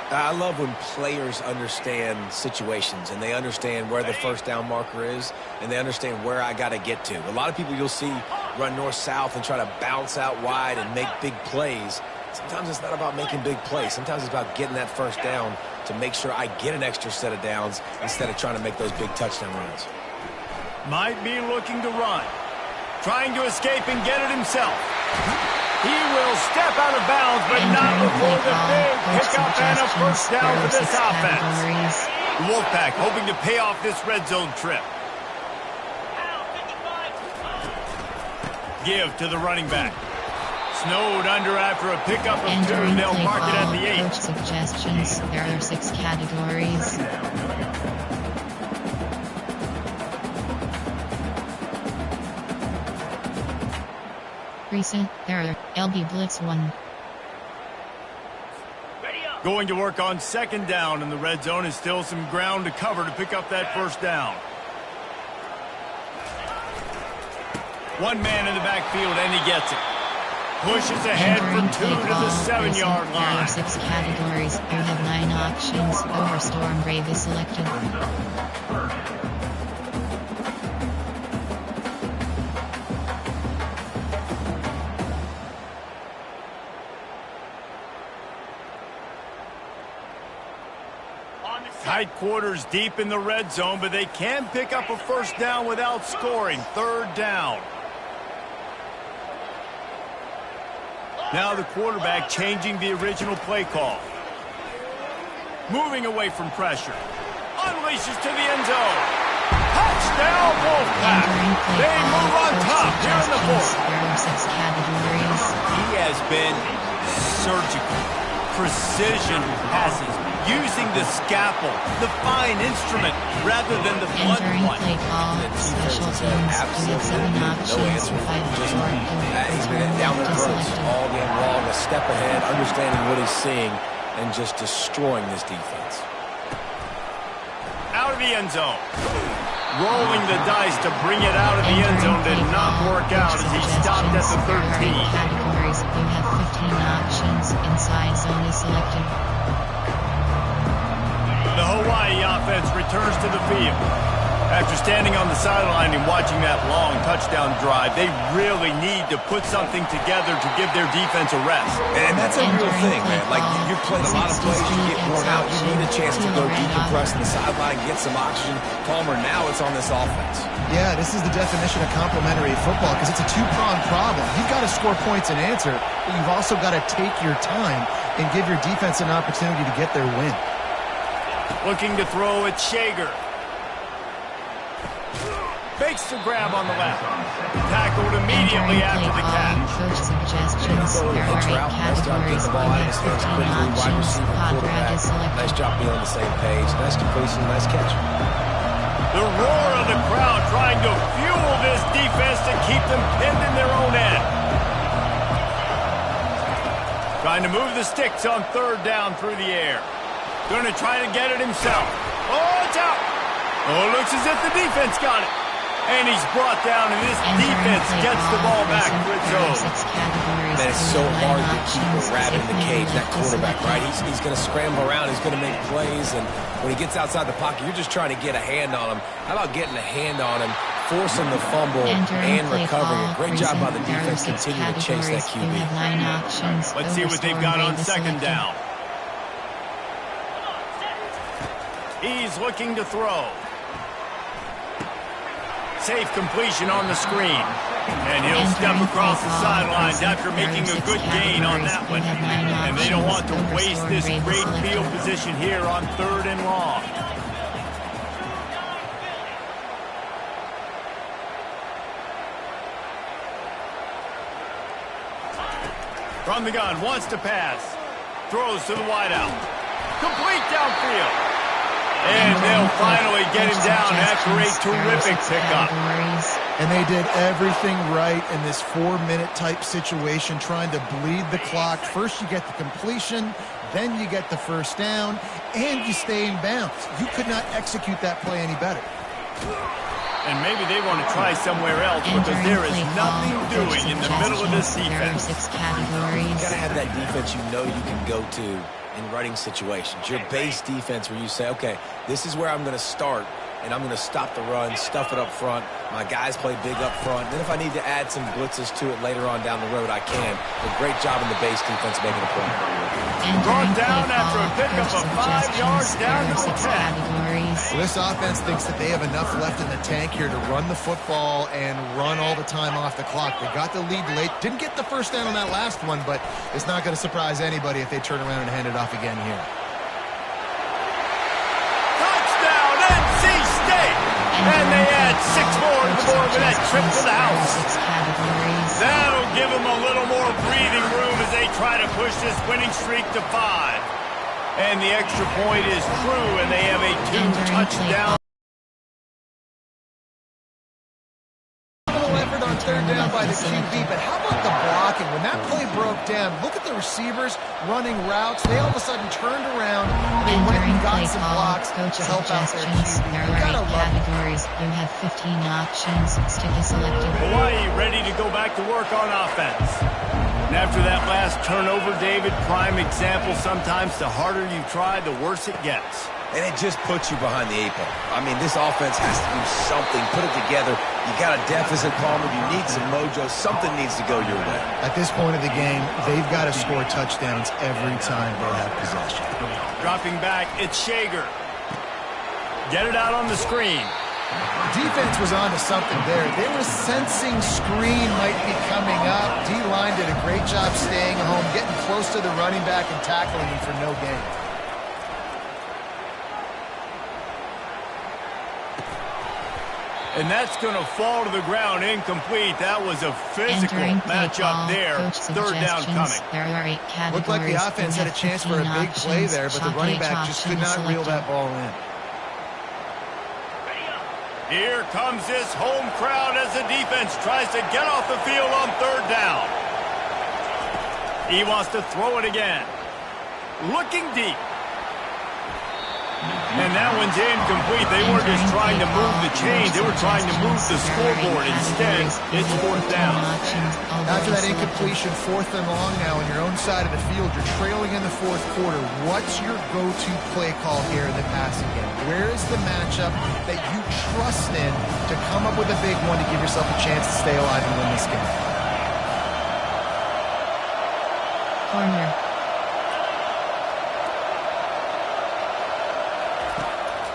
I love when players understand situations and they understand where the first down marker is and they understand where I got to get to. A lot of people you'll see run north-south and try to bounce out wide and make big plays. Sometimes it's not about making big plays. Sometimes it's about getting that first down to make sure I get an extra set of downs instead of trying to make those big touchdown runs. Might be looking to run. Trying to escape and get it himself. He will step out of bounds, but not before the big pickup and a first down for this offense. The Wolfpack hoping to pay off this red zone trip. Give to the running back. Snowed under after a pickup of 2, and they'll mark it at the 8. Coach suggestions. There are 6 categories. Recent, there are LB Blitz 1. Going to work on 2nd down, and the red zone is still some ground to cover to pick up that first down. One man in the backfield, and he gets it. Pushes ahead for 2 to the 7-yard There are line. 6 categories. You have 9 options. Overstorm Brave is selected. Tight quarters deep in the red zone, but they can pick up a first down without scoring. 3rd down. Now the quarterback changing the original play call. Moving away from pressure. Unleashes to the end zone. Touchdown, Wolfpack. They move on top here in the 4th. There are 6 categories. He has been surgical. Precision passes. Using the scalpel, the fine instrument, rather than the blunt Entering one. play call. Special teams. You have 7 options. 5 short. He's been down their throats all game long, a step ahead, understanding what he's seeing, and just destroying this defense. Out of the end zone. Rolling the dice to bring it out of the end zone did not work out as he stopped at the 13. Categories. You have 15 options. Inside zone is selected. The Hawaii offense returns to the field. After standing on the sideline and watching that long touchdown drive, they really need to put something together to give their defense a rest. And that's a real thing, man. Like, you play a lot of plays, you get worn out, you need a chance to go decompress on the sideline, get some oxygen. Palmer, now it's on this offense. Yeah, this is the definition of complementary football because it's a two-pronged problem. You've got to score points and answer, but you've also got to take your time and give your defense an opportunity to get their win. Looking to throw at Shager. Fakes the grab on the left. Tackled immediately after the catch. Coach suggestions. There are 8 categories. You have 15 options. Quadrant is selected. Nice job being on the same page. Nice completion, nice catch. The roar of the crowd trying to fuel this defense to keep them pinned in their own end. Trying to move the sticks on 3rd down through the air. Going to try to get it himself. Oh, it's out. Oh, it looks as if the defense got it. And he's brought down, and this defense gets the ball back for its own. Man, it's so hard to keep a rabbit in the cage, that quarterback, right? He's going to scramble around, he's going to make plays, and when he gets outside the pocket, you're just trying to get a hand on him. How about getting a hand on him, forcing the fumble, and recovering it? Great job by the defense, continue to chase that QB. Let's see what they've got on 2nd down. He's looking to throw. Safe completion on the screen. And he'll step across the sidelines after making a good gain on that one. And they don't want to waste this great field position here on 3rd and long. From the gun, wants to pass. Throws to the wideout. Complete downfield. And they'll finally get him down after a terrific pickup. And they did everything right in this 4-minute type situation, trying to bleed the clock. First you get the completion, then you get the first down, and you stay in bounds. You could not execute that play any better. And maybe they want to try somewhere else because there is nothing doing in the middle of this defense. You got to have that defense you know you can go to in running situations. Your base defense where you say, okay, this is where I'm going to start, and I'm going to stop the run, stuff it up front. My guys play big up front. Then if I need to add some blitzes to it later on down the road, I can. But great job in the base defense making a play. Brought down after a pickup of 5 yards down to the 10. Well, this offense thinks that they have enough left in the tank here to run the football and run all the time off the clock. They got the lead late. Didn't get the first down on that last one, but it's not going to surprise anybody if they turn around and hand it off again here. Touchdown, NC State! And they add 6 more to the board with that trip to the house. That'll give them a little more breathing room as they try to push this winning streak to 5. And the extra point is true, and they have a 2-touchdown. Effort on 3rd down by the QB, but how about the blocking? When that play broke down. Look at the receivers running routes. They all of a sudden turned around. They went and got some blocks to help out their QB. There are 8 categories. You have 15 options. Stick is selected. Hawaii ready to go back to work on offense. And after that last turnover, David, prime example, sometimes the harder you try, the worse it gets. And it just puts you behind the 8 ball. I mean, this offense has to do something, put it together. You got a deficit, Palmer. You need some mojo. Something needs to go your way. At this point of the game, they've got to score touchdowns every time they have possession. Dropping back, it's Shager. Get it out on the screen. Defense was on to something there. They were sensing screen might be coming up. D-line did a great job staying home, getting close to the running back and tackling him for no gain. And that's going to fall to the ground incomplete. That was a physical matchup there. Third down coming. There are 8 categories. Looked like the offense had a chance for a big play there, but the running back just could not reel that ball in. Here comes this home crowd as the defense tries to get off the field on third down. He wants to throw it again. Looking deep. And that one's incomplete. They weren't just trying to move the chains. They were trying to move the scoreboard. Instead, it's fourth down. After that incompletion, 4th and long now on your own side of the field. You're trailing in the 4th quarter. What's your go-to play call here in the passing game? Where is the matchup that you trust in to come up with a big one to give yourself a chance to stay alive and win this game? Corner.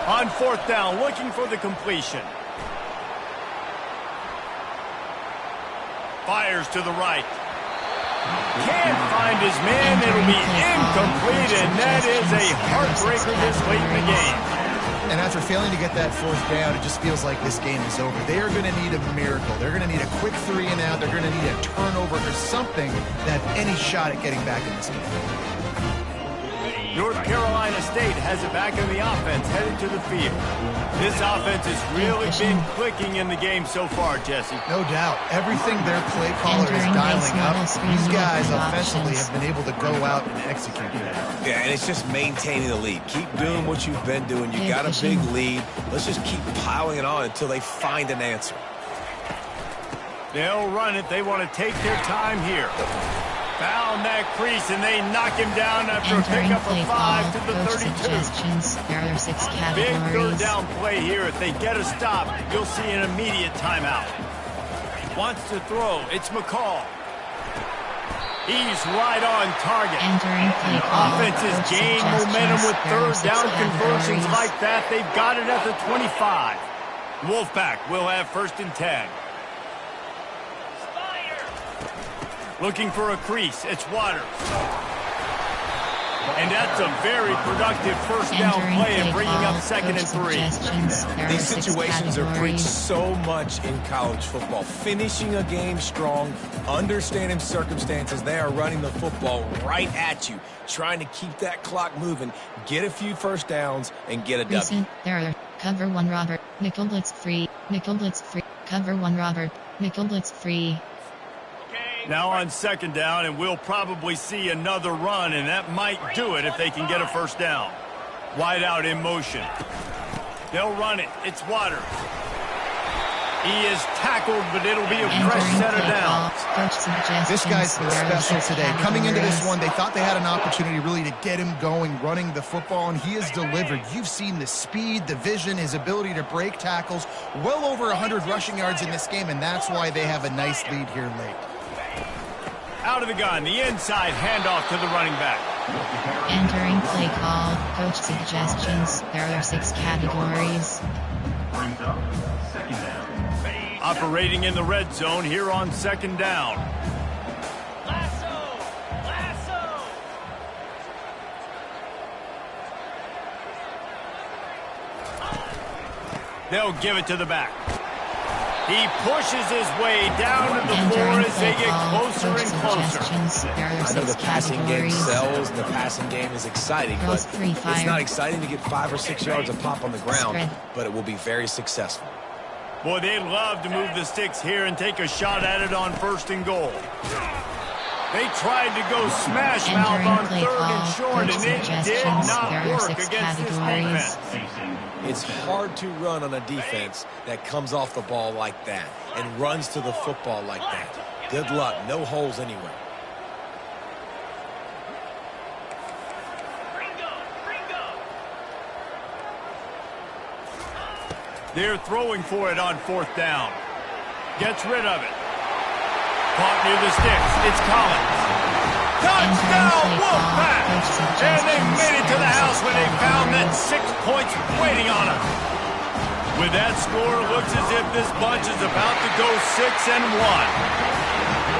On 4th down, looking for the completion. Fires to the right. Can't find his man. It'll be incomplete, and that is a heartbreaker this late in the game. And after failing to get that 4th down, it just feels like this game is over. They are going to need a miracle. They're going to need a quick 3 and out. They're going to need a turnover or something to have any shot at getting back in this game. North Carolina State has it back in the offense, headed to the field. This offense has really been clicking in the game so far, Jesse. No doubt. Everything their play caller is dialing up, these guys offensively have been able to go out and execute that. Yeah, and it's just maintaining the lead. Keep doing what you've been doing. You got a big lead. Let's just keep piling it on until they find an answer. They'll run it. They want to take their time here. Found that crease, and they knock him down after a pickup of 5 to the 32. There are 6 categories. Big third down play here. If they get a stop, you'll see an immediate timeout. Wants to throw. It's McCall. He's right on target. Offense has gained momentum with third down conversions like that. They've got it at the 25. Wolfpack will have 1st and 10. Looking for a crease. It's Waters. And that's a very productive first down play and bringing up 2nd and 3. These situations are preached so much in college football. Finishing a game strong, understanding circumstances. They are running the football right at you, trying to keep that clock moving, get a few first downs, and get a W. There are cover 1 Robert, nickel blitz free, cover 1 Robert, nickel blitz free. Now on 2nd down, and we'll probably see another run, and that might do it if they can get a first down. Wide out in motion. They'll run it. It's Waters. He is tackled, but it'll be a fresh set of downs. This guy's been special today. Coming into this one, they thought they had an opportunity really to get him going, running the football, and he has delivered. You've seen the speed, the vision, his ability to break tackles. Well over 100 rushing yards in this game, and that's why they have a nice lead here late. Out of the gun, the inside handoff to the running back. Entering play call, coach suggestions. There are 6 categories. Brings up 2nd down. Operating in the red zone here on 2nd down. Lasso! They'll give it to the back. He pushes his way down to the floor as they get closer and closer. I know the passing game sells, the passing game is exciting, but it's not exciting to get 5 or 6 yards of pop on the ground, but it will be very successful. Boy, they'd love to move the sticks here and take a shot at it on 1st and goal. They tried to go smash mouth on third and short, and it did not work against this defense. It's hard to run on a defense that comes off the ball like that and runs to the football like that. Good luck. No holes anywhere. They're throwing for it on fourth down. Gets rid of it. Caught near the sticks. It's Collins. Touchdown, Wolfpack! And they made it to the house when they found that 6 points waiting on them. With that score, it looks as if this bunch is about to go 6-1.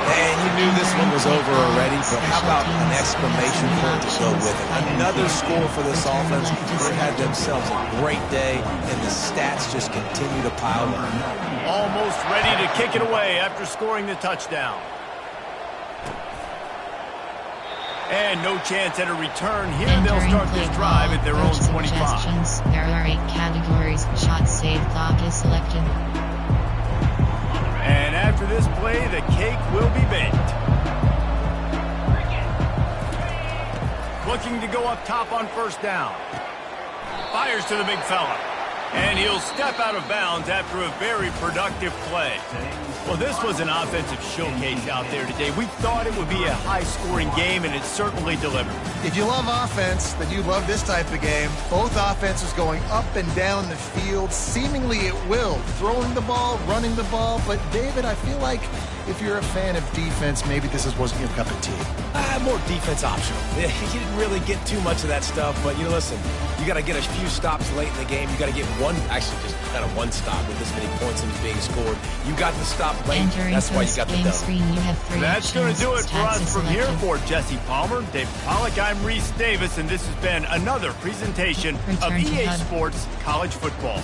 And you knew this one was over already, but how about an exclamation point to go with it? Another score for this offense. They had themselves a great day, and the stats just continue to pile up. Almost ready to kick it away after scoring the touchdown. And no chance at a return here. They'll start this drive at their own 25. There are 8 categories. Shot, save, block is selected. And after this play, the cake will be baked. Looking to go up top on first down. Fires to the big fella. And he'll step out of bounds after a very productive play. Well, this was an offensive showcase out there today. We thought it would be a high-scoring game, and it certainly delivered. If you love offense, then you love this type of game. Both offenses going up and down the field, seemingly at will. Throwing the ball, running the ball. But, David, I feel like if you're a fan of defense, maybe this wasn't your cup of tea. More defense optional. You didn't really get too much of that stuff, but, listen, you got to get a few stops late in the game. You got to get one stop with this many points that was being scored. You got the stop late. That's why you got the dub. That's going to do it for us from here. For Jesse Palmer, Dave Pollack, I'm Reese Davis, and this has been another presentation of EA Sports College Football.